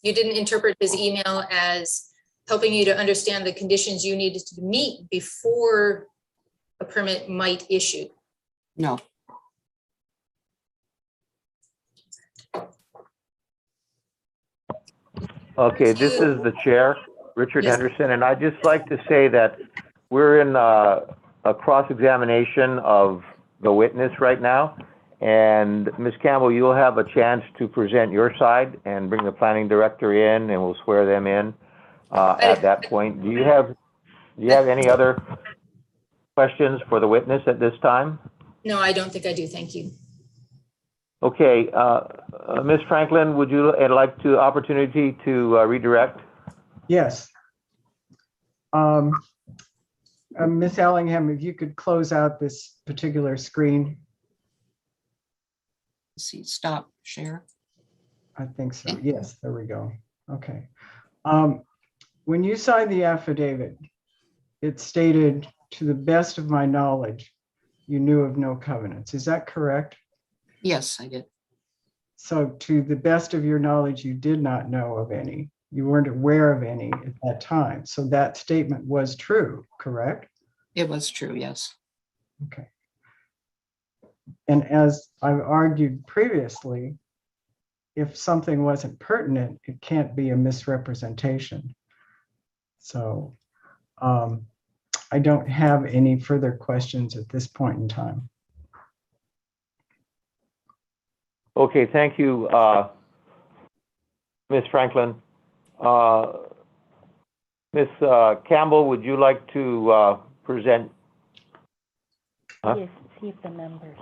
You didn't interpret his email as helping you to understand the conditions you needed to meet before a permit might issue? No. Okay, this is the chair, Richard Yes. Henderson, and I'd just like to say that we're in a cross-examination of the witness right now. And Ms. Campbell, you'll have a chance to present your side and bring the planning director in, and we'll swear them in at that point. Do you have any other questions for the witness at this time? No, I don't think I do. Thank you. Okay, Ms. Franklin, would you like to opportunity to redirect? Yes. Ms. Allingham, if you could close out this particular screen, See, stop share. I think so. Yes, there we go. Okay. When you signed the affidavit, it stated, to the best of my knowledge, you knew of no covenants. Is that correct? Yes, I did. So to the best of your knowledge, you did not know of any. You weren't aware of any at that time. So that statement was true, correct? It was true, yes. Okay. And as I've argued previously, if something wasn't pertinent, it can't be a misrepresentation. So I don't have any further questions at this point in time. Okay, thank you, Ms. Franklin. Ms. Campbell, would you like to present? Huh? Yes, see if the members.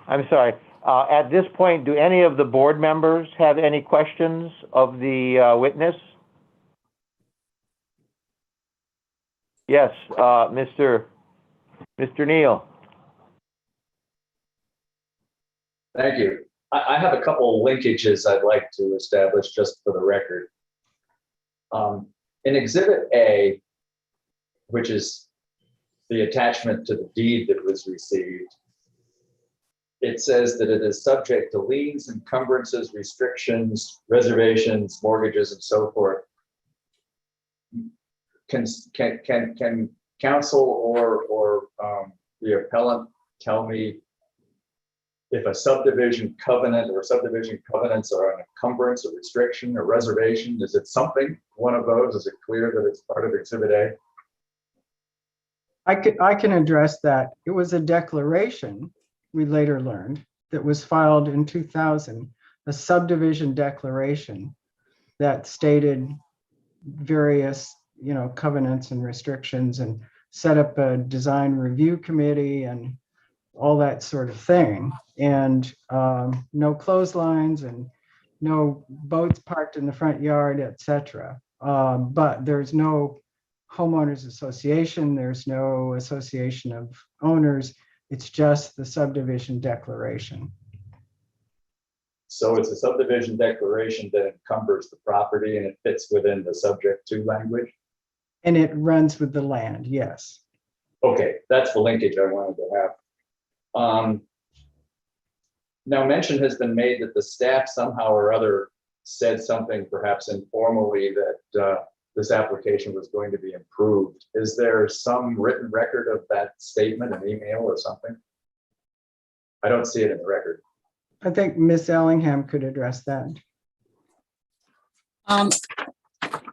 I'm sorry. At this point, do any of the board members have any questions of the witness? Yes, Mr. Neal. Thank you. I have a couple linkages I'd like to establish just for the record. In Exhibit A, which is the attachment to the deed that was received, it says that it is subject to liens, encumbrances, restrictions, reservations, mortgages, and so forth. Can counsel or the appellant tell me if a subdivision covenant or subdivision covenants are an encumbrance, a restriction, a reservation? Is it something, one of those? Is it clear that it's part of Exhibit A? I can address that. It was a declaration, we later learned, that was filed in 2000, a subdivision declaration that stated various, covenants and restrictions, and set up a design review committee and all that sort of thing. And no clotheslines and no boats parked in the front yard, etc. But there's no homeowners association, there's no association of owners. It's just the subdivision declaration. So it's a subdivision declaration that encumbers the property and it fits within the subject to language? And it runs with the land, yes. Okay, that's the linkage I wanted to have. Now, mention has been made that the staff somehow or other said something, perhaps informally, that this application was going to be improved. Is there some written record of that statement, an email or something? I don't see it in the record. I think Ms. Allingham could address that.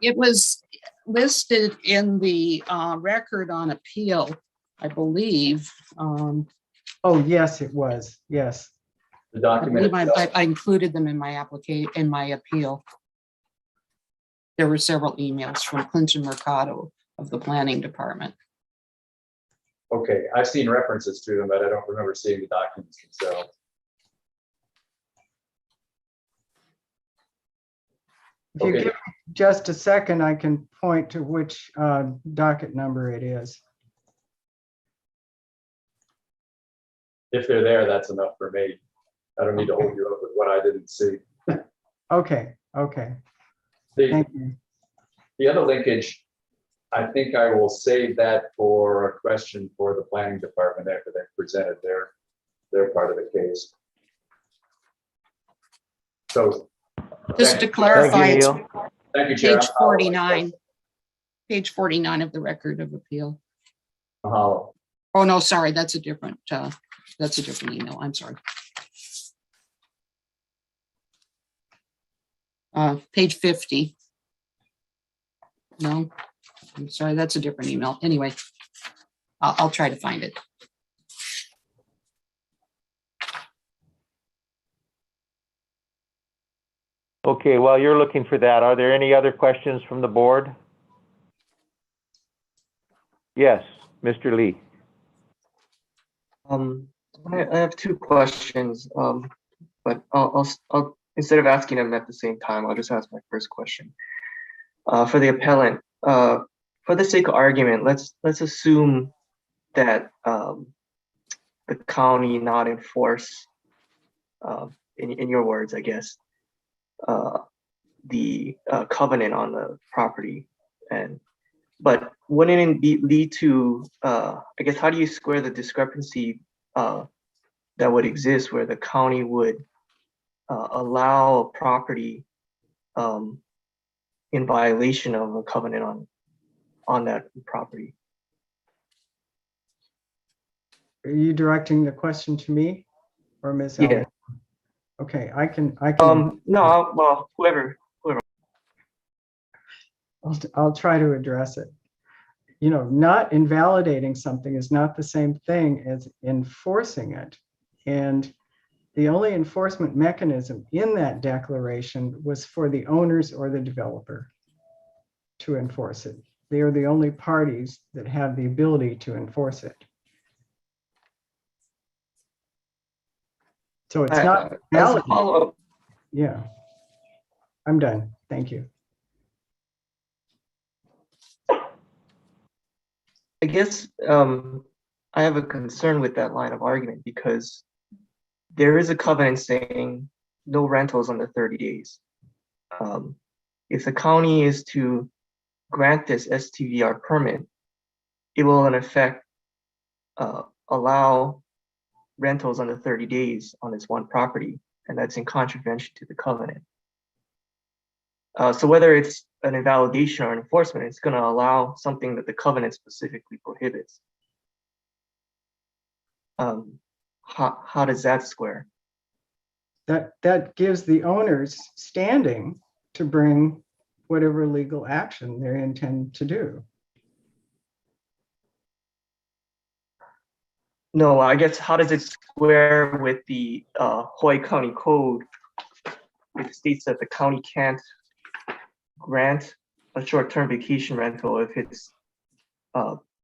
It was listed in the record on appeal, I believe. Oh, yes, it was. Yes. The document. I included them in my application, in my appeal. There were several emails from Clinton Mercado of the planning department. Okay, I've seen references to them, but I don't remember seeing the documents themselves. If you give me just a second, I can point to which docket number it is. If they're there, that's enough for me. I don't need to hold you up with what I didn't see. Okay, thank you. The other linkage, I think I will save that for a question for the planning department after they've presented their part of the case. So Just to clarify, it's thank you, Chair. page 49. Page 49 of the record of appeal. Mahalo. Oh, no, sorry, that's a different email. I'm sorry. Page 50. No, I'm sorry, that's a different email. Anyway, I'll try to find it. Okay, while you're looking for that, are there any other questions from the board? Yes, Mr. Lee. I have two questions, but I'll instead of asking them at the same time, I'll just ask my first question. For the appellant, for the sake of argument, let's assume that the county not enforce, in your words, I guess, the covenant on the property, but wouldn't it lead to, I guess, how do you square the discrepancy that would exist where the county would allow a property in violation of a covenant on that property? Are you directing the question to me or Ms. Yeah. Elliott? Okay, I can. No, well, whoever. I'll try to address it. You know, not invalidating something is not the same thing as enforcing it. And the only enforcement mechanism in that declaration was for the owners or the developer to enforce it. They are the only parties that have the ability to enforce it. So it's not valid. Follow-up. Yeah, I'm done. Thank you. I guess I have a concern with that line of argument because there is a covenant saying no rentals under 30 days. If the county is to grant this STVR permit, it will in effect allow rentals under 30 days on this one property, and that's in contravention to the covenant. So whether it's an invalidation or an enforcement, it's going to allow something that the covenant specifically prohibits. How does that square? That gives the owners standing to bring whatever legal action they intend to do. No, I guess how does it square with the Hawaii County Code, which states that the county can't grant a short-term vacation rental if it's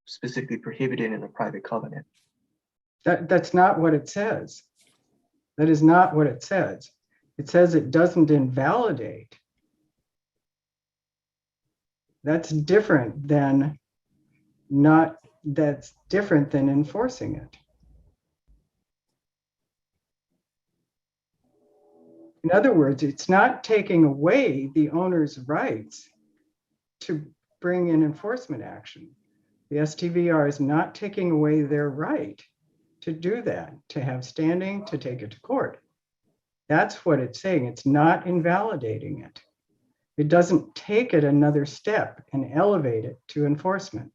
specifically prohibited in a private covenant? That's not what it says. That is not what it says. It says it doesn't invalidate. That's different than enforcing it. In other words, it's not taking away the owner's rights to bring in enforcement action. The STVR is not taking away their right to do that, to have standing, to take it to court. That's what it's saying. It's not invalidating it. It doesn't take it another step and elevate it to enforcement.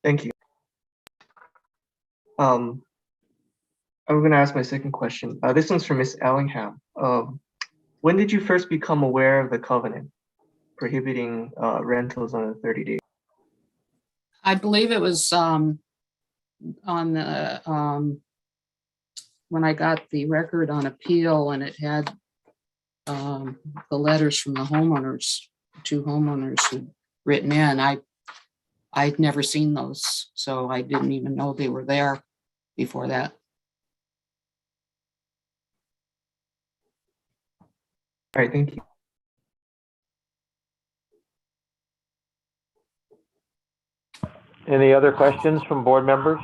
Thank you. I'm going to ask my second question. This one's from Ms. Allingham. When did you first become aware of the covenant prohibiting rentals under 30 days? I believe it was on the when I got the record on appeal, and it had the letters from the homeowners, two homeowners who'd written in. I'd never seen those, so I didn't even know they were there before that. All right, thank you. Any other questions from board members?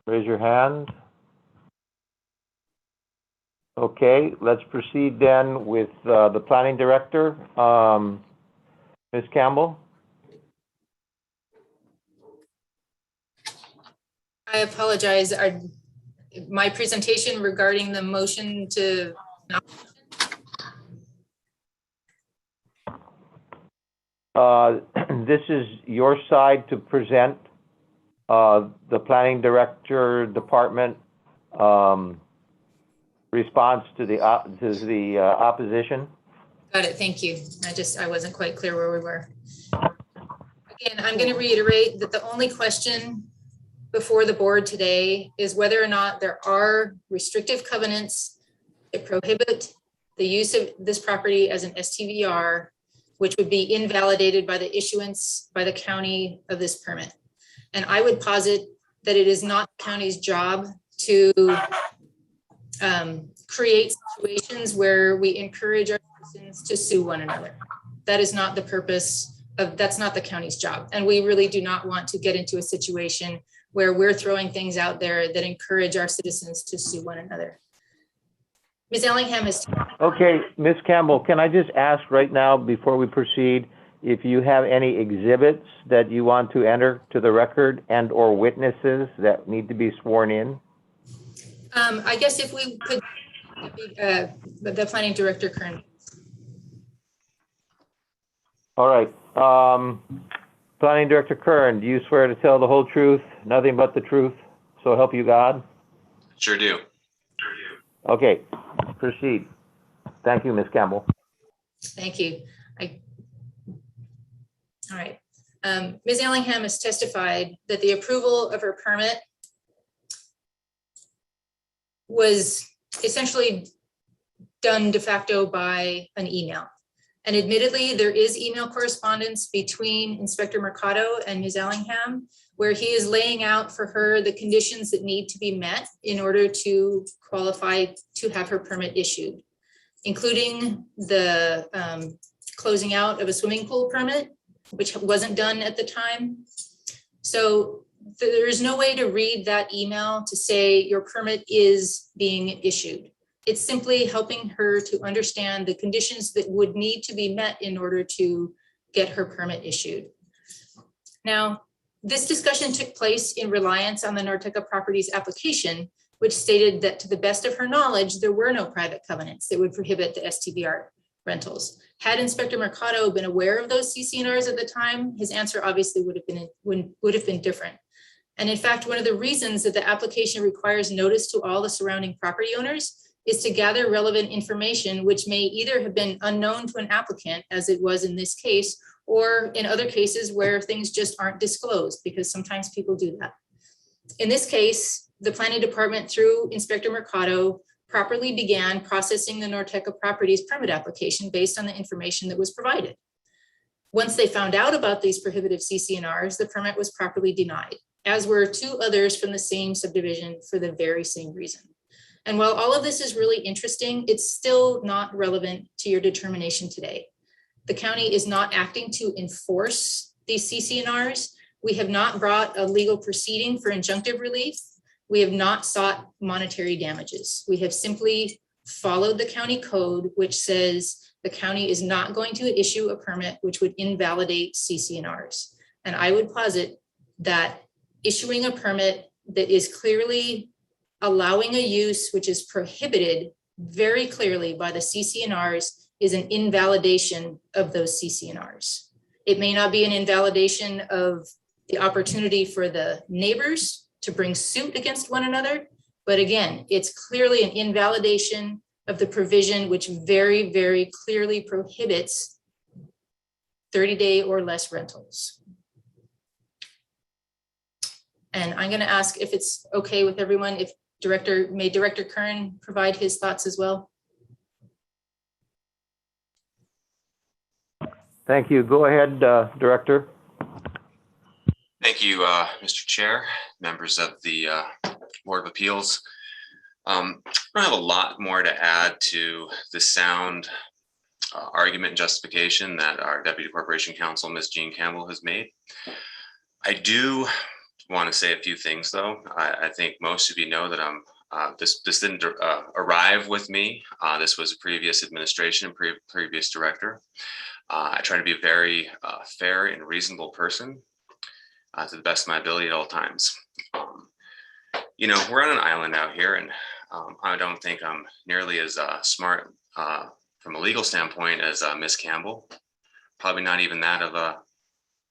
Raise your hand. Okay, let's proceed then with the planning director. Ms. Campbell? I apologize. My presentation regarding the motion to. This is your side to present the planning director department response to the opposition. Got it. Thank you. I wasn't quite clear where we were. Again, I'm going to reiterate that the only question before the board today is whether or not there are restrictive covenants that prohibit the use of this property as an STVR which would be invalidated by the issuance by the county of this permit. And I would posit that it is not the county's job to create situations where we encourage our citizens to sue one another. That is not the purpose of, that's not the county's job. And we really do not want to get into a situation where we're throwing things out there that encourage our citizens to sue one another. Ms. Ellingham is. Okay, Ms. Campbell, can I just ask right now before we proceed, if you have any exhibits that you want to enter to the record and or witnesses that need to be sworn in? I guess if we could, the planning director, Kern. All right. Planning Director Kern, do you swear to tell the whole truth, nothing but the truth, so help you God? Sure do. Okay, proceed. Thank you, Ms. Campbell. Thank you. All right. Ms. Ellingham has testified that the approval of her permit was essentially done de facto by an email. And admittedly, there is email correspondence between Inspector Mercado and Ms. Ellingham, where he is laying out for her the conditions that need to be met in order to qualify to have her permit issued, including the closing out of a swimming pool permit, which wasn't done at the time. So there is no way to read that email to say your permit is being issued. It's simply helping her to understand the conditions that would need to be met in order to get her permit issued. Now, this discussion took place in reliance on the Norteca Properties application, which stated that to the best of her knowledge, there were no private covenants that would prohibit the STVR rentals. Had Inspector Mercado been aware of those CC&Rs at the time, his answer obviously would have been different. And in fact, one of the reasons that the application requires notice to all the surrounding property owners is to gather relevant information, which may either have been unknown to an applicant, as it was in this case, or in other cases where things just aren't disclosed, because sometimes people do that. In this case, the planning department, through Inspector Mercado, properly began processing the Norteca Properties permit application based on the information that was provided. Once they found out about these prohibitive CC&Rs, the permit was properly denied, as were two others from the same subdivision for the very same reason. And while all of this is really interesting, it's still not relevant to your determination today. The county is not acting to enforce these CC&Rs. We have not brought a legal proceeding for injunctive relief. We have not sought monetary damages. We have simply followed the county code, which says the county is not going to issue a permit which would invalidate CC&Rs. And I would posit that issuing a permit that is clearly allowing a use which is prohibited very clearly by the CC&Rs is an invalidation of those CC&Rs. It may not be an invalidation of the opportunity for the neighbors to bring suit against one another, but again, it's clearly an invalidation of the provision which very, very clearly prohibits 30-day or less rentals. And I'm going to ask if it's okay with everyone, if Director Kern provide his thoughts as well. Thank you. Go ahead, Director. Thank you, Mr. Chair, members of the Board of Appeals. I don't have a lot more to add to the sound argument and justification that our Deputy Corporation Counsel, Ms. Jean Campbell, has made. I do want to say a few things, though. I think most of you know that this didn't arrive with me. This was a previous administration, previous director. I try to be a very fair and reasonable person to the best of my ability at all times. You know, we're on an island out here, and I don't think I'm nearly as smart from a legal standpoint as Ms. Campbell. Probably not even that of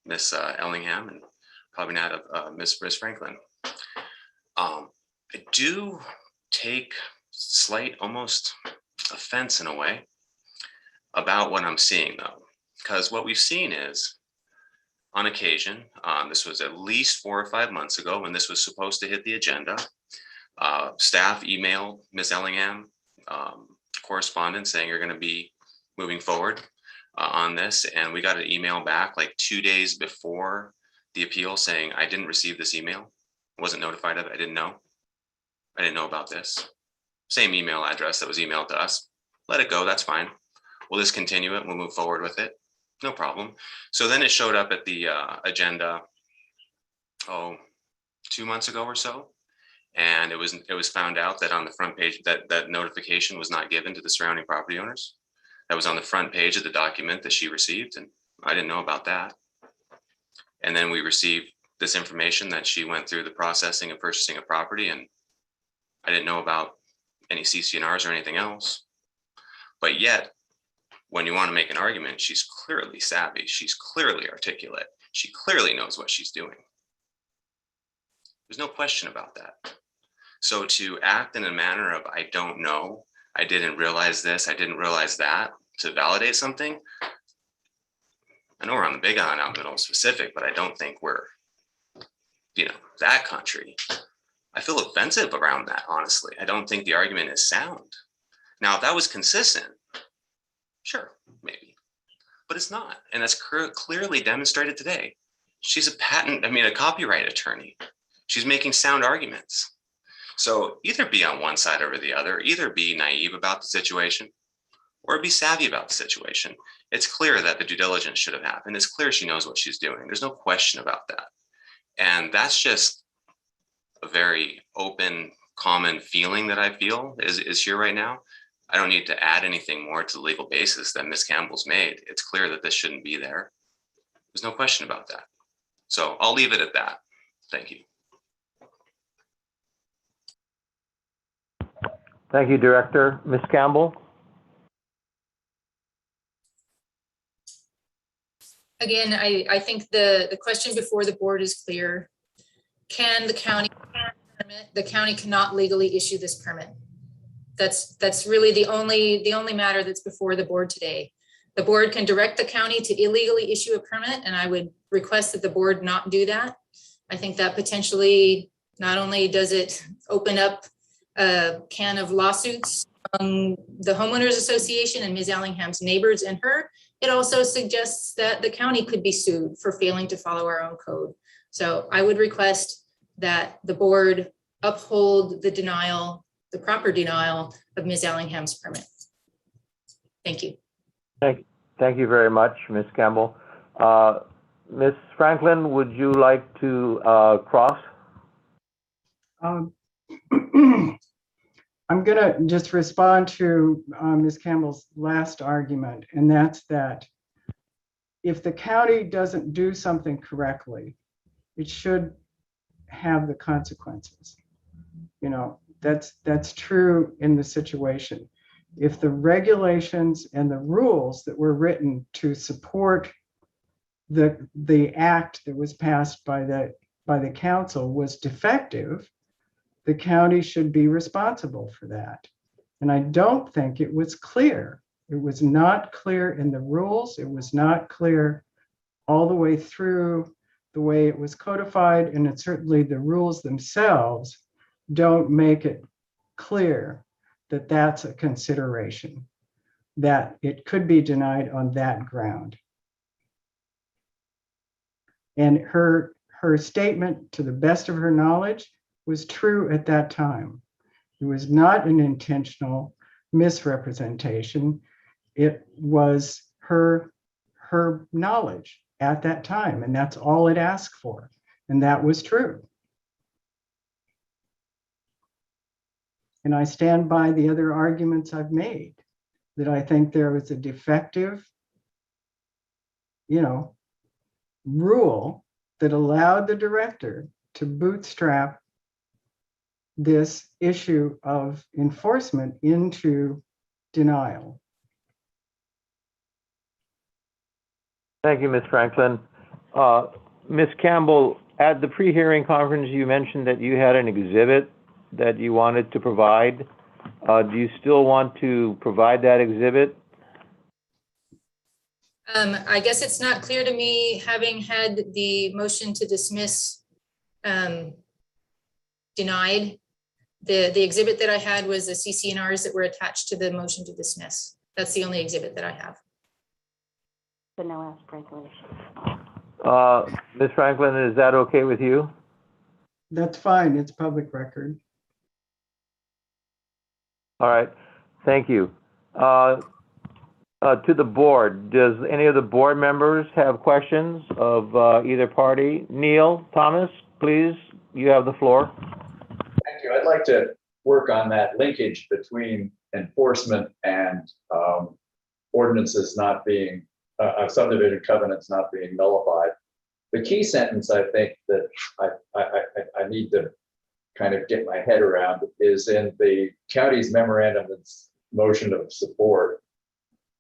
Ms. Ellingham, and probably not of Ms. Franklin. I do take slight, almost offense in a way about what I'm seeing, though, because what we've seen is, on occasion, this was at least 4 or 5 months ago when this was supposed to hit the agenda, staff emailed Ms. Ellingham correspondence saying you're going to be moving forward on this, and we got an email back like 2 days before the appeal saying, I didn't receive this email, wasn't notified of it, I didn't know about this. Same email address that was emailed to us. Let it go, that's fine. We'll just continue it, we'll move forward with it, no problem. So then it showed up at the agenda, 2 months ago or so. And it was found out that on the front page that notification was not given to the surrounding property owners. That was on the front page of the document that she received, and I didn't know about that. And then we received this information that she went through the processing of purchasing a property, and I didn't know about any CC&Rs or anything else. But yet, when you want to make an argument, she's clearly savvy, she's clearly articulate, she clearly knows what she's doing. There's no question about that. So to act in a manner of, I don't know, I didn't realize this, I didn't realize that, to validate something, I know we're on the Big Island out middle specific, but I don't think we're, that country. I feel offensive around that, honestly. I don't think the argument is sound. Now, if that was consistent, sure, maybe, but it's not. And that's clearly demonstrated today. She's a copyright attorney. She's making sound arguments. So either be on one side or the other, either be naive about the situation or be savvy about the situation. It's clear that the due diligence should have happened. It's clear she knows what she's doing. There's no question about that. And that's just a very open, common feeling that I feel is here right now. I don't need to add anything more to the legal basis that Ms. Campbell's made. It's clear that this shouldn't be there. There's no question about that. So I'll leave it at that. Thank you. Thank you, Director. Ms. Campbell? Again, I think the question before the board is clear. Can the county permit? The county cannot legally issue this permit. That's really the only matter that's before the board today. The board can direct the county to illegally issue a permit, and I would request that the board not do that. I think that potentially not only does it open up a can of lawsuits among the homeowners association and Ms. Allingham's neighbors and her, it also suggests that the county could be sued for failing to follow our own code. So I would request that the board uphold the denial, the proper denial of Ms. Allingham's permit. Thank you. Thank you very much, Ms. Campbell. Ms. Franklin, would you like to cross? I'm going to just respond to Ms. Campbell's last argument, and that's that if the county doesn't do something correctly, it should have the consequences. That's true in the situation. If the regulations and the rules that were written to support the act that was passed by the council was defective, the county should be responsible for that. And I don't think it was clear. It was not clear in the rules. It was not clear all the way through the way it was codified. And it certainly the rules themselves don't make it clear that that's a consideration, that it could be denied on that ground. And her statement, to the best of her knowledge, was true at that time. It was not an intentional misrepresentation. It was her knowledge at that time, and that's all it asked for. And that was true. And I stand by the other arguments I've made, that I think there was a defective, rule that allowed the director to bootstrap this issue of enforcement into denial. Thank you, Ms. Franklin. Ms. Campbell, at the pre-hearing conference, you mentioned that you had an exhibit that you wanted to provide. Do you still want to provide that exhibit? I guess it's not clear to me, having had the motion to dismiss denied. The exhibit that I had was the CC&Rs that were attached to the motion to dismiss. That's the only exhibit that I have. but no ash sprinklers. Ms. Franklin, is that okay with you? That's fine. It's public record. All right, thank you. To the board, does any of the board members have questions of either party? Neil, Thomas, please, you have the floor. Thank you. I'd like to work on that linkage between enforcement and ordinances not being, subdivision covenants not being nullified. The key sentence I think that I need to kind of get my head around is in the county's memorandum of motion of support.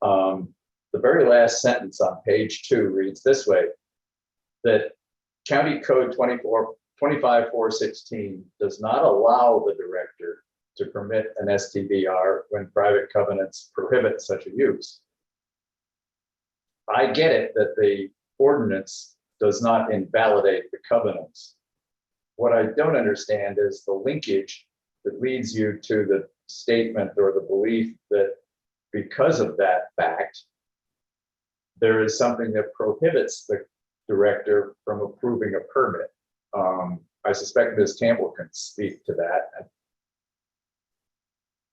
The very last sentence on page 2 reads this way, that County Code 25416 does not allow the director to permit an STVR when private covenants prohibit such a use. I get it that the ordinance does not invalidate the covenants. What I don't understand is the linkage that leads you to the statement or the belief that because of that fact, there is something that prohibits the director from approving a permit. I suspect Ms. Campbell can speak to that.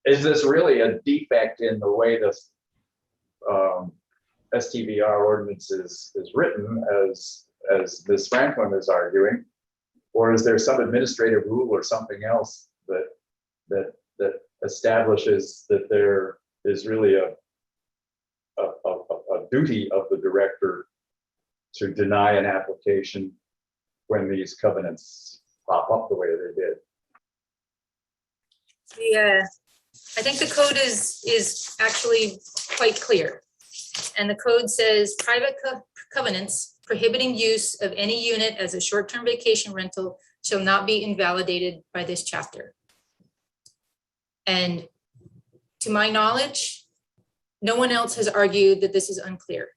Is this really a defect in the way the STVR ordinance is written, as Ms. Franklin is arguing, or is there some administrative rule or something else that establishes that there is really a duty of the director to deny an application when these covenants pop up the way they did? Yeah, I think the code is actually quite clear. And the code says private covenants prohibiting use of any unit as a short-term vacation rental shall not be invalidated by this chapter. And to my knowledge, no one else has argued that this is unclear.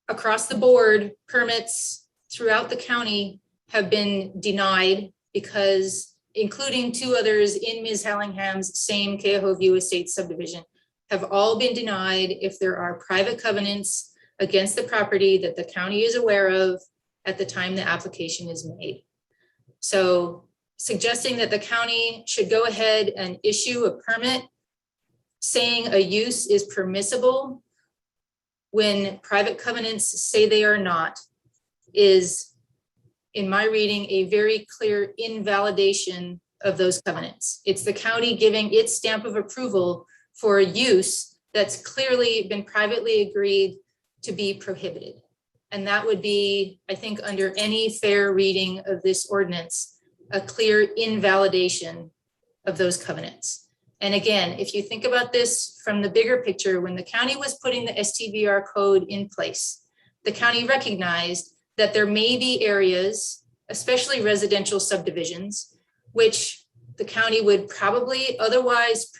Across the board, permits throughout the county have been denied because, including 2 others in Ms. Hallingham's same Keohau View Estates subdivision, have all been denied if there are private covenants against the property that the county is aware of at the time the application is made. So suggesting that the county should go ahead and issue a permit saying a use is permissible when private covenants say they are not is, in my reading, a very clear invalidation of those covenants. It's the county giving its stamp of approval for a use that's clearly been privately agreed to be prohibited. And that would be, I think, under any fair reading of this ordinance, a clear invalidation of those covenants. And again, if you think about this from the bigger picture, when the county was putting the STVR code in place, the county recognized that there may be areas, especially residential subdivisions, which the county would probably otherwise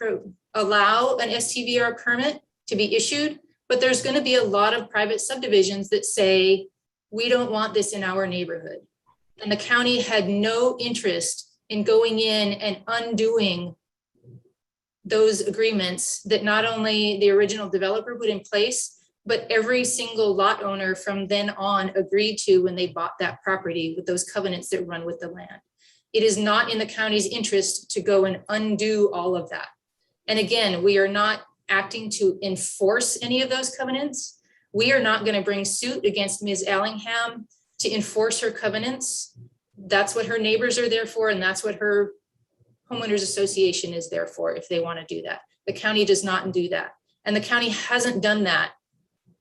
allow an STVR permit to be issued, but there's going to be a lot of private subdivisions that say, we don't want this in our neighborhood. And the county had no interest in going in and undoing those agreements that not only the original developer put in place, but every single lot owner from then on agreed to when they bought that property with those covenants that run with the land. It is not in the county's interest to go and undo all of that. And again, we are not acting to enforce any of those covenants. We are not going to bring suit against Ms. Allingham to enforce her covenants. That's what her neighbors are there for, and that's what her homeowners association is there for if they want to do that. The county does not do that. And the county hasn't done that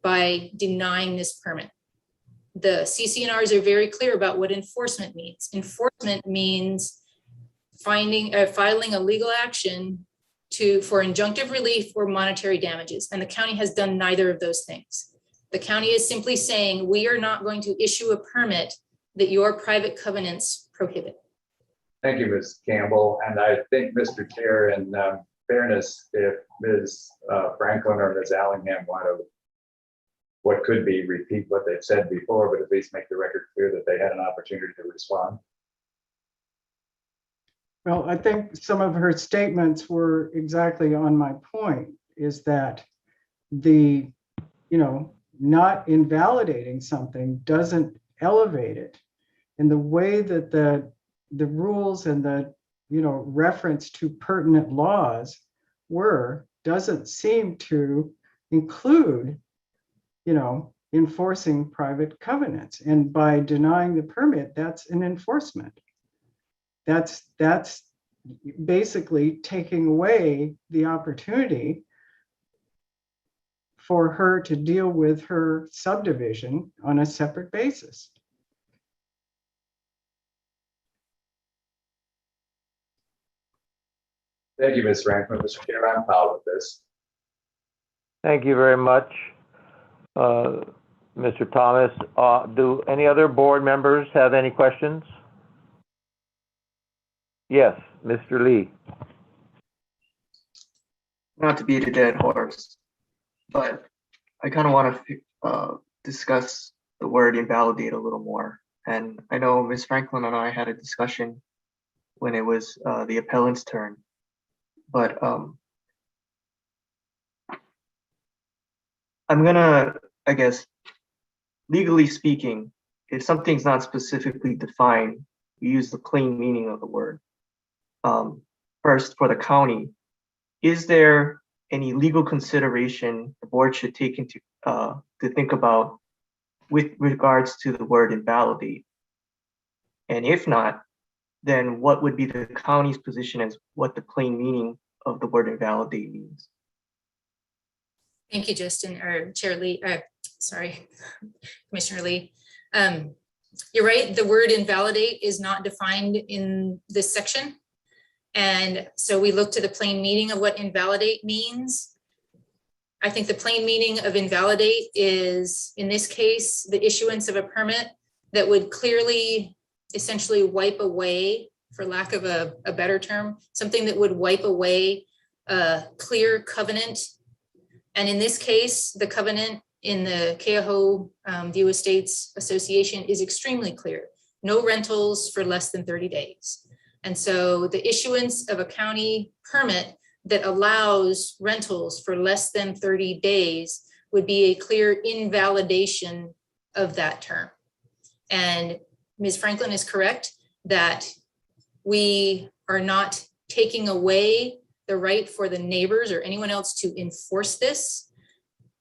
by denying this permit. The CC&Rs are very clear about what enforcement means. Enforcement means filing a legal action for injunctive relief or monetary damages. And the county has done neither of those things. The county is simply saying, we are not going to issue a permit that your private covenants prohibit. Thank you, Ms. Campbell. And I think, Mr. Chair, in fairness, if Ms. Franklin or Ms. Allingham want to, what could be, repeat what they've said before, but at least make the record clear that they had an opportunity to respond. Well, I think some of her statements were exactly on my point, is that the not invalidating something doesn't elevate it. And the way that the rules and the, reference to pertinent laws doesn't seem to include, enforcing private covenants. And by denying the permit, that's an enforcement. That's basically taking away the opportunity for her to deal with her subdivision on a separate basis. Thank you, Ms. Franklin. Mr. Chair, I'm proud of this. Thank you very much, Mr. Thomas. Do any other board members have any questions? Yes, Mr. Lee. Not to beat a dead horse, but I kind of want to discuss the word invalidate a little more. And I know Ms. Franklin and I had a discussion when it was the appellant's turn, but I'm gonna, I guess, legally speaking, if something's not specifically defined, we use the plain meaning of the word. First, for the county, is there any legal consideration the board should take into to think about with regards to the word invalidate? And if not, then what would be the county's position as what the plain meaning of the word invalidate means? Thank you, Justin, or Chair Lee, sorry, Commissioner Lee. You're right, the word invalidate is not defined in this section. And so we look to the plain meaning of what invalidate means. I think the plain meaning of invalidate is, in this case, the issuance of a permit that would clearly, essentially wipe away, for lack of a better term, something that would wipe away a clear covenant. And in this case, the covenant in the Keauhou View Estates Association is extremely clear. No rentals for less than 30 days. And so the issuance of a county permit that allows rentals for less than 30 days would be a clear invalidation of that term. And Ms. Franklin is correct that we are not taking away the right for the neighbors or anyone else to enforce this.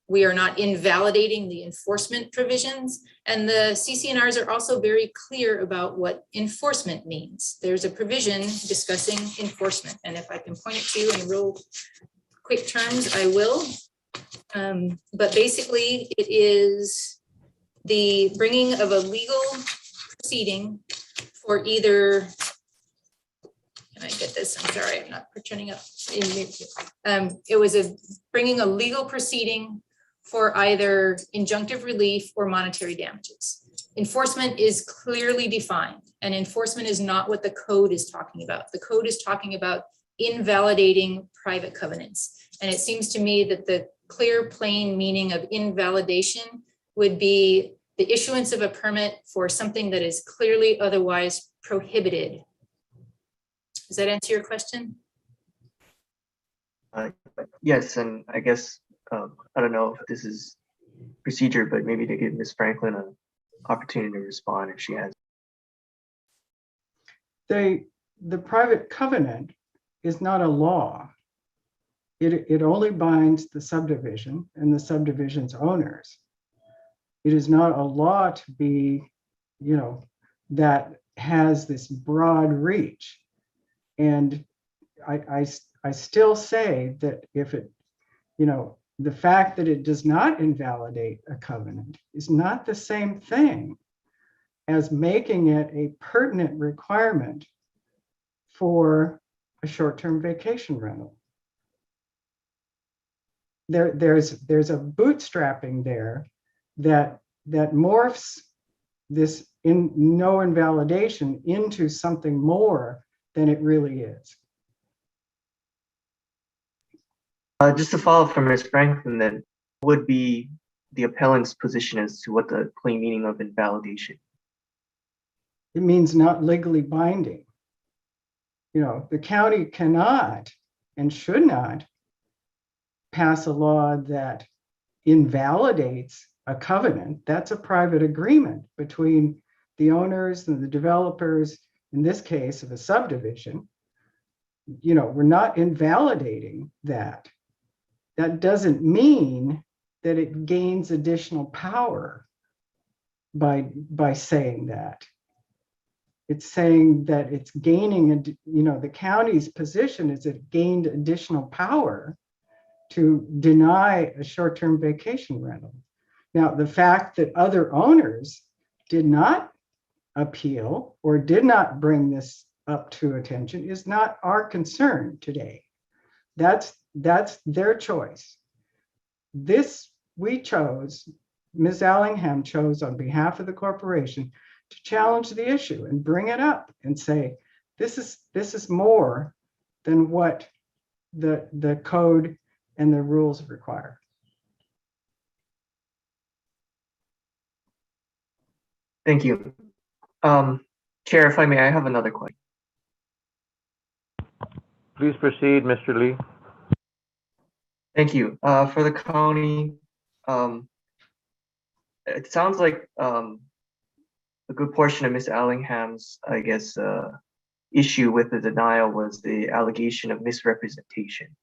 We are not invalidating the enforcement provisions. And the CC&Rs are also very clear about what enforcement means. There's a provision discussing enforcement. And if I can point it to you in real quick terms, I will. But basically it is the bringing of a legal proceeding for either, can I get this? I'm sorry, I'm not turning up. It was bringing a legal proceeding for either injunctive relief or monetary damages. Enforcement is clearly defined, and enforcement is not what the code is talking about. The code is talking about invalidating private covenants. And it seems to me that the clear, plain meaning of invalidation would be the issuance of a permit for something that is clearly otherwise prohibited. Does that answer your question? Yes, and I guess, I don't know if this is procedure, but maybe to give Ms. Franklin an opportunity to respond if she has. The private covenant is not a law. It only binds the subdivision and the subdivision's owners. It is not a law to be, that has this broad reach. And I still say that if it, the fact that it does not invalidate a covenant is not the same thing as making it a pertinent requirement for a short-term vacation rental. There's a bootstrapping there that morphs this no invalidation into something more than it really is. Just to follow up from Ms. Franklin, then, would be the appellant's position as to what the plain meaning of invalidation? It means not legally binding. The county cannot and should not pass a law that invalidates a covenant. That's a private agreement between the owners and the developers, in this case of a subdivision. You know, we're not invalidating that. That doesn't mean that it gains additional power by saying that. It's saying that it's gaining, you know, the county's position is it gained additional power to deny a short-term vacation rental. Now, the fact that other owners did not appeal or did not bring this up to attention is not our concern today. That's their choice. This we chose, Ms. Allingham chose on behalf of the corporation to challenge the issue and bring it up and say, this is more than what the code and the rules require. Thank you. Chair, if I may, I have another question. Please proceed, Mr. Lee. Thank you. For the county, it sounds like a good portion of Ms. Allingham's, I guess, issue with the denial was the allegation of misrepresentation.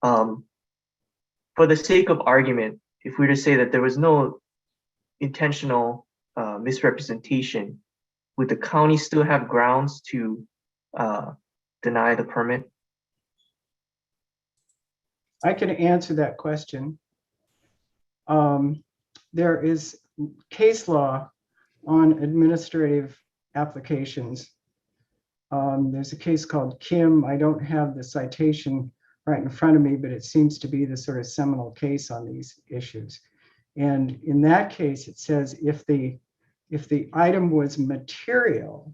For the sake of argument, if we were to say that there was no intentional misrepresentation, would the county still have grounds to deny the permit? I can answer that question. There is case law on administrative applications. There's a case called Kim. I don't have the citation right in front of me, but it seems to be the sort of seminal case on these issues. And in that case, it says if the item was material,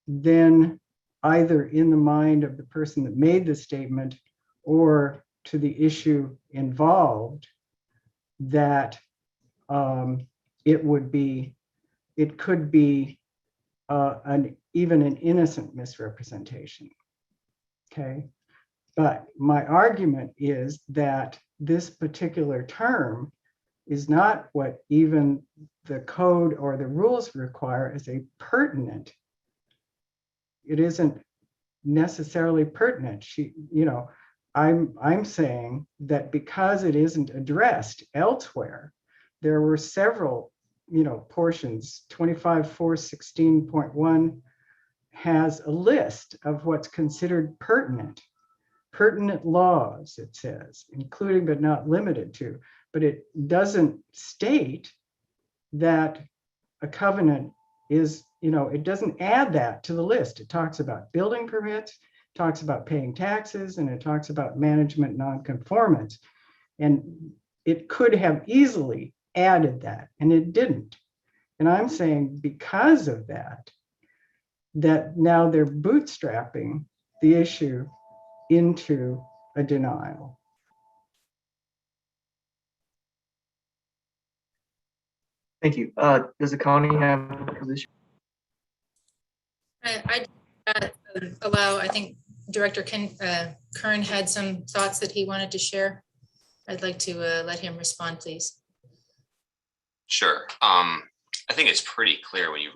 then either in the mind of the person that made the statement or to the issue involved, that it could be even an innocent misrepresentation. Okay, but my argument is that this particular term is not what even the code or the rules require as a pertinent. It isn't necessarily pertinent. I'm saying that because it isn't addressed elsewhere, there were several, portions. 25.416.1 has a list of what's considered pertinent laws, it says, including but not limited to, but it doesn't state that a covenant is, it doesn't add that to the list. It talks about building permits, talks about paying taxes, and it talks about management nonconformance. And it could have easily added that, and it didn't. And I'm saying because of that now they're bootstrapping the issue into a denial. Thank you. Does the county have a position? I allow, I think Director Kern had some thoughts that he wanted to share. I'd like to let him respond, please. Sure. I think it's pretty clear when you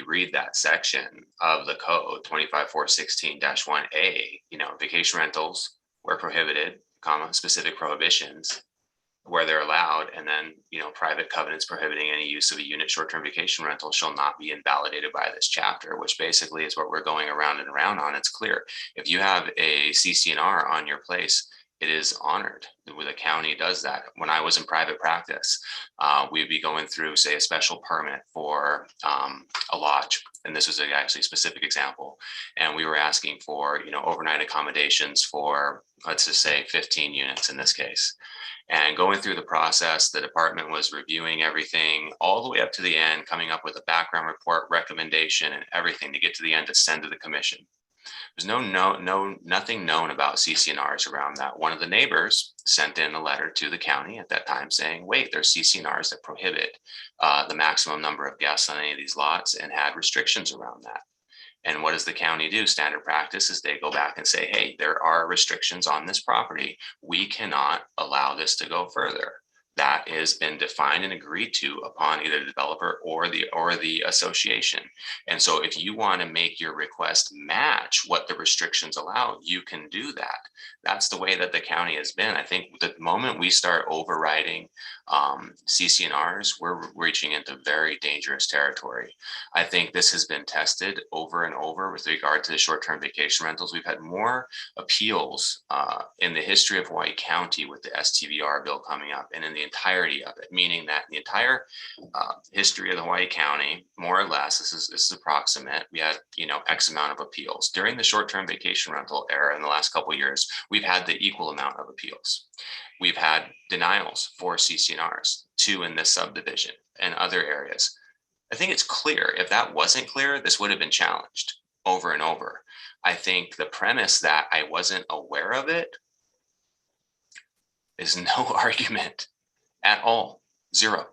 read that section of the code 25.416-1A, vacation rentals where prohibited, specific prohibitions where they're allowed, and then private covenants prohibiting any use of a unit short-term vacation rental shall not be invalidated by this chapter, which basically is what we're going around and around on. It's clear. If you have a CC&R on your place, it is honored. The county does that. When I was in private practice, we'd be going through, say, a special permit for a lodge. And this was actually a specific example. And we were asking for, overnight accommodations for, let's just say 15 units in this case. And going through the process, the department was reviewing everything all the way up to the end, coming up with a background report, recommendation, and everything to get to the end to send to the commission. There's nothing known about CC&Rs around that. One of the neighbors sent in a letter to the county at that time saying, wait, there's CC&Rs that prohibit the maximum number of guests on any of these lots and had restrictions around that. And what does the county do? Standard practice is they go back and say, hey, there are restrictions on this property. We cannot allow this to go further. that has been defined and agreed to upon either the developer or the association. And so if you want to make your request match what the restrictions allow, you can do that. That's the way that the county has been. I think the moment we start overriding CC&Rs, we're reaching into very dangerous territory. I think this has been tested over and over with regard to the short-term vacation rentals. We've had more appeals in the history of Hawaii County with the STVR bill coming up, and in the entirety of it, meaning that the entire history of the Hawaii County, more or less, this is approximate, we had, X amount of appeals. During the short-term vacation rental era in the last couple of years, we've had the equal amount of appeals. We've had denials for CC&Rs, 2 in this subdivision and other areas. I think it's clear. If that wasn't clear, this would have been challenged over and over. I think the premise that I wasn't aware of it is no argument at all, 0.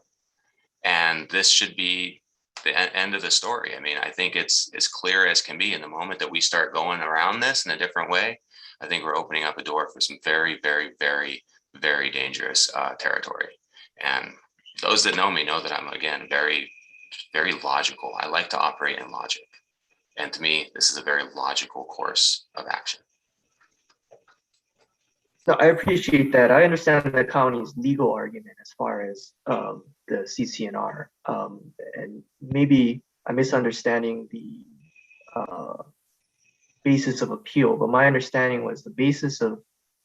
And this should be the end of the story. I mean, I think it's as clear as can be. In the moment that we start going around this in a different way, I think we're opening up a door for some very, very, very, very dangerous territory. And those that know me know that I'm, again, very, very logical. I like to operate in logic. And to me, this is a very logical course of action. No, I appreciate that. I understand the county's legal argument as far as the CC&R, and maybe I'm misunderstanding the basis of appeal, but my understanding was the basis of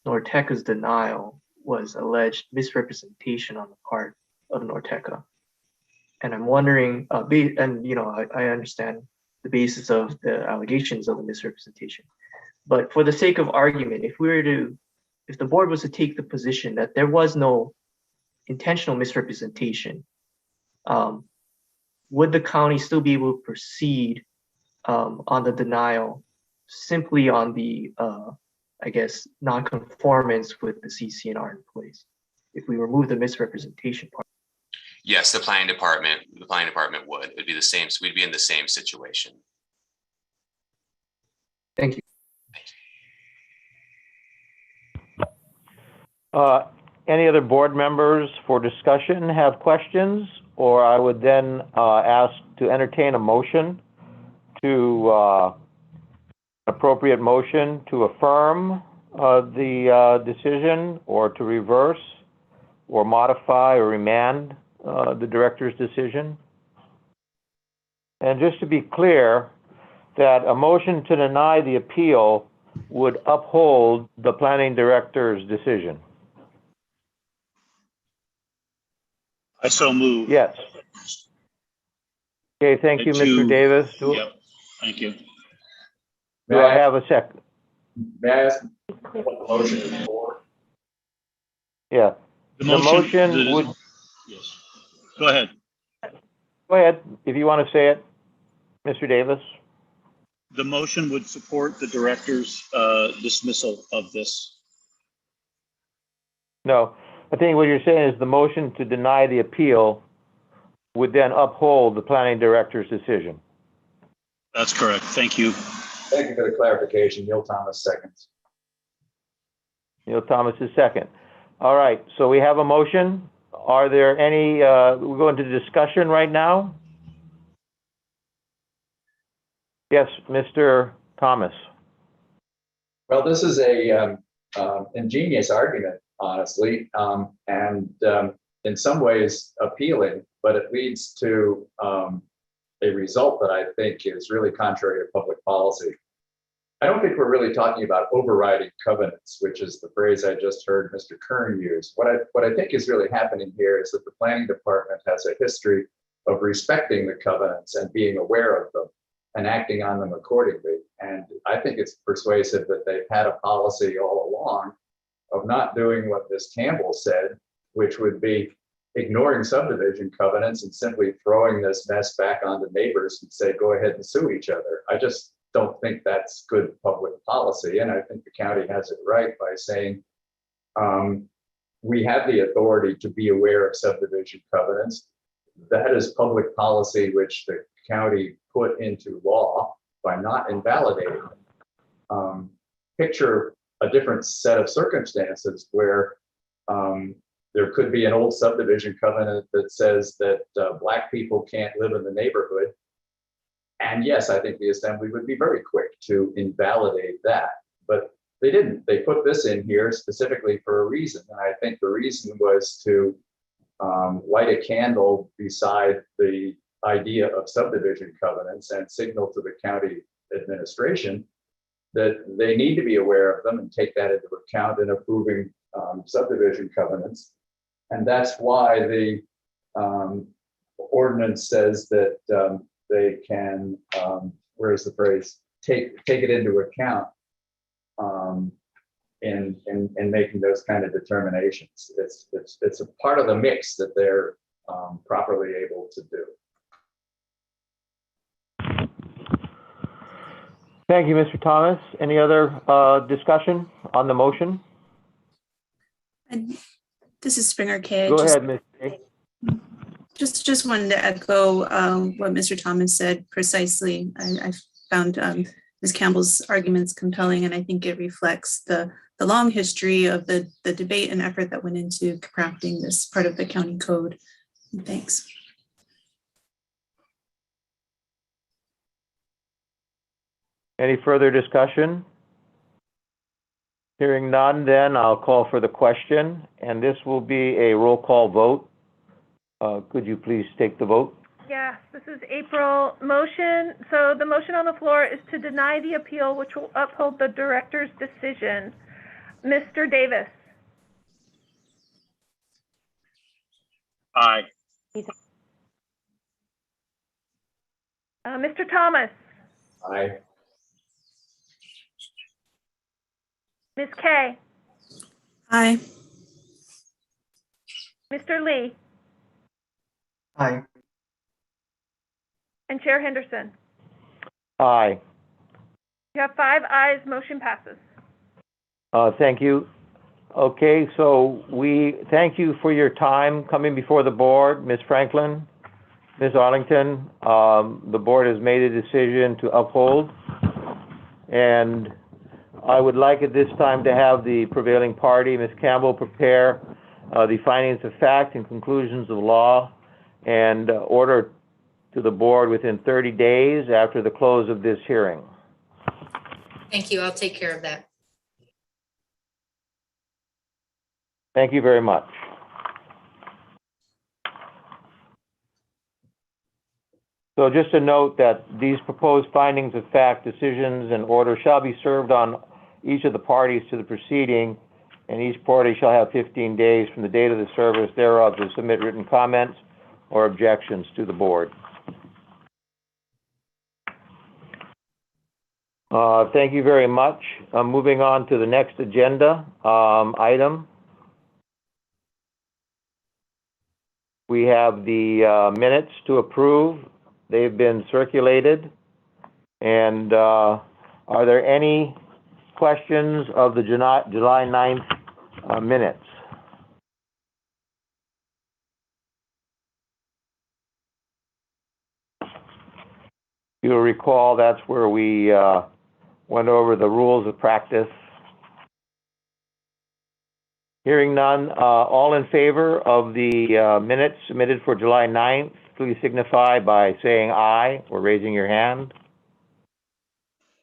Norteca's denial was alleged misrepresentation on the part of Norteca. And I'm wondering, I understand the basis of the allegations of the misrepresentation, but for the sake of argument, if the board was to take the position that there was no intentional misrepresentation, would the county still be able to proceed on the denial simply on the, non-conformance with the CC&R in place, if we remove the misrepresentation part? Yes, the planning department would. It'd be the same. So we'd be in the same situation. Thank you. Any other board members for discussion have questions? Or I would then ask to entertain a motion to appropriate motion to affirm the decision, or to reverse or modify or remand the director's decision. And just to be clear, that a motion to deny the appeal would uphold the planning director's decision. I so move. Yes. Okay, thank you, Mr. Davis. Yep, thank you. Do I have a second? May I ask what the motion is for? Yeah. The The motion the- would, Yes, go ahead. go ahead, if you want to say it, Mr. Davis. The motion would support the director's dismissal of this. No, I think what you're saying is the motion to deny the appeal would then uphold the planning director's decision. That's correct. Thank you. Thank you for the clarification. Neil Thomas seconds. Neil Thomas is second. All right, so we have a motion. Are there any, we're going to discussion right now? Yes, Mr. Thomas. Well, this is a ingenious argument, honestly, and in some ways appealing, but it leads to a result that I think is really contrary to public policy. I don't think we're really talking about overriding covenants, which is the phrase I just heard Mr. Kern use. What I think is really happening here is that the planning department has a history of respecting the covenants and being aware of them and acting on them accordingly. And I think it's persuasive that they've had a policy all along of not doing what Ms. Campbell said, which would be ignoring subdivision covenants and simply throwing this mess back onto neighbors and say, go ahead and sue each other. I just don't think that's good public policy. And I think the county has it right by saying, we have the authority to be aware of subdivision covenants. That is public policy, which the county put into law by not invalidating them. Picture a different set of circumstances where There could be an old subdivision covenant that says that Black people can't live in the neighborhood. And yes, I think the assembly would be very quick to invalidate that, but they didn't. They put this in here specifically for a reason. And I think the reason was to light a candle beside the idea of subdivision covenants and signal to the county administration that they need to be aware of them and take that into account in approving subdivision covenants. And that's why the ordinance says that they can, where's the phrase, take it into account in making those kind of determinations. It's a part of the mix that they're properly able to do. Thank you, Mr. Thomas. Any other discussion on the motion? And this is Springer K. Go ahead, Ms. Kay. Just wanted to echo what Mr. Thomas said precisely. I found Ms. Campbell's arguments compelling, and I think it reflects the long history of the debate and effort that went into crafting this part of the county code. Thanks. Any further discussion? Hearing none, then I'll call for the question, and this will be a roll call vote. Could you please take the vote? Yes, this is April. Motion, so the motion on the floor is to deny the appeal, which will uphold the director's decision. Mr. Davis? Aye. Mr. Thomas? Aye. Ms. Kay? Aye. Mr. Lee? Aye. And Chair Henderson? Aye. You have 5 ayes, motion passes. Thank you. Okay, so we thank you for your time coming before the board, Ms. Franklin, Ms. Arlington. The board has made a decision to uphold, and I would like at this time to have the prevailing party, Ms. Campbell, prepare the findings of fact and conclusions of law and order to the board within 30 days after the close of this hearing. Thank you. I'll take care of that. Thank you very much. So just a note that these proposed findings of fact, decisions, and orders shall be served on each of the parties to the proceeding, and each party shall have 15 days from the date of the service thereof to submit written comments or objections to the board. Thank you very much. Moving on to the next agenda item. We have the minutes to approve. They've been circulated. And are there any questions of the July 9th minutes? You'll recall that's where we went over the rules of practice. Hearing none, all in favor of the minutes submitted for July 9th, please signify by saying aye or raising your hand.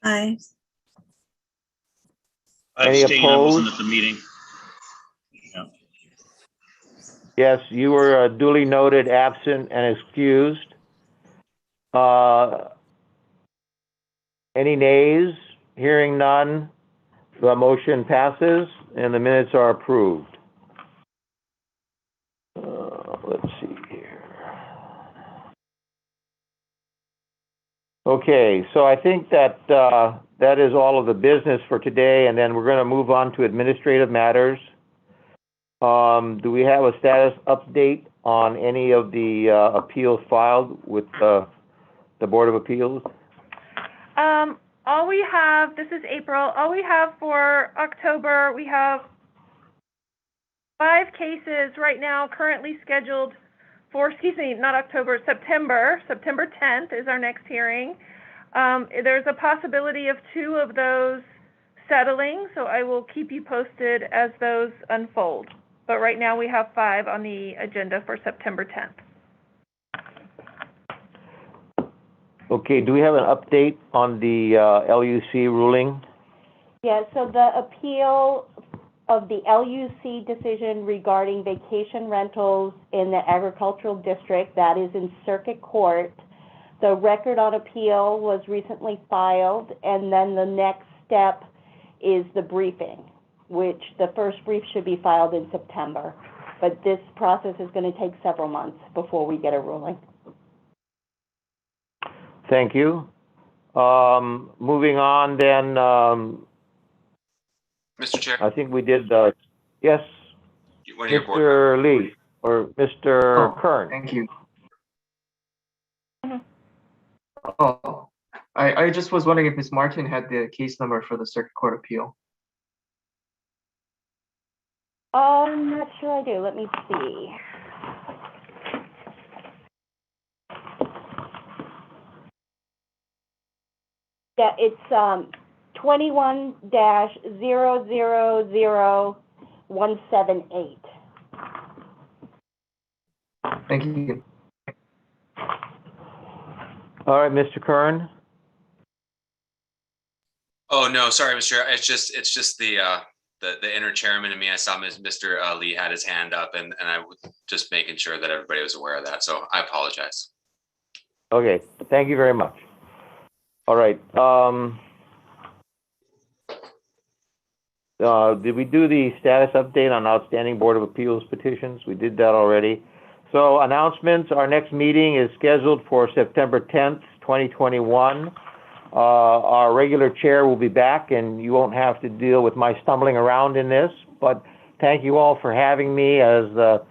Aye. I Any abstain. I wasn't opposed? at the meeting. Yeah. Yes, you were duly noted absent and excused. Any nays? Hearing none, the motion passes and the minutes are approved. Let's see here. Okay, so I think that that is all of the business for today, and then we're going to move on to administrative matters. Do we have a status update on any of the appeals filed with the Board of Appeals? All we have, this is April, all we have for October, we have 5 cases right now currently scheduled for, excuse me, not October, September 10th is our next hearing. There's a possibility of 2 of those settling, so I will keep you posted as those unfold. but right now we have 5 on the agenda for September 10th. Okay, do we have an update on the LUC ruling? Yeah, so the appeal of the LUC decision regarding vacation rentals in the agricultural district, that is in circuit court. The record on appeal was recently filed, and then the next step is the briefing, which the first brief should be filed in September. But this process is going to take several months before we get a ruling. Thank you. Moving on then, Mr. Chair, I think we did, yes, one of your board members. Mr. Lee or Mr. Kern. Thank you. Oh, I just was wondering if Ms. Martin had the case number for the circuit court appeal. I'm not sure I do. Let me see. Yeah, it's 21-000178. Thank you. All right, Mr. Kern. Oh, no, sorry, Mr. Chair. It's just the inner chairman and me. I saw Mr. Lee had his hand up, and I was just making sure that everybody was aware of that. So I apologize. Okay, thank you very much. All right. Did we do the status update on outstanding Board of Appeals petitions? We did that already. So announcements, our next meeting is scheduled for September 10th, 2021. Our regular chair will be back, and you won't have to deal with my stumbling around in this, but thank you all for having me as the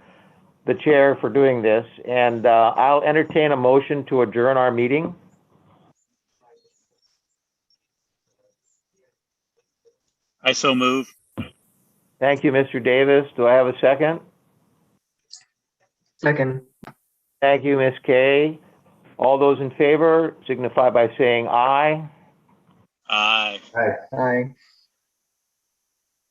chair for doing this. And I'll entertain a motion to adjourn our meeting. I so move. Thank you, Mr. Davis. Do I have a second? Second. Thank you, Ms. Kay. All those in favor signify by saying aye. Aye. Aye.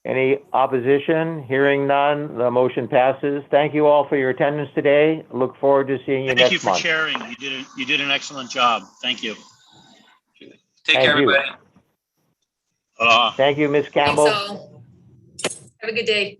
Any opposition? Hearing none, the motion passes. Thank you all for your attendance today. Look forward to seeing you Thank you next for month. chairing. You did an excellent job. Thank you. Take care, Thank you. everybody. Thank you, Ms. Thanks Campbell. all. Have a good day.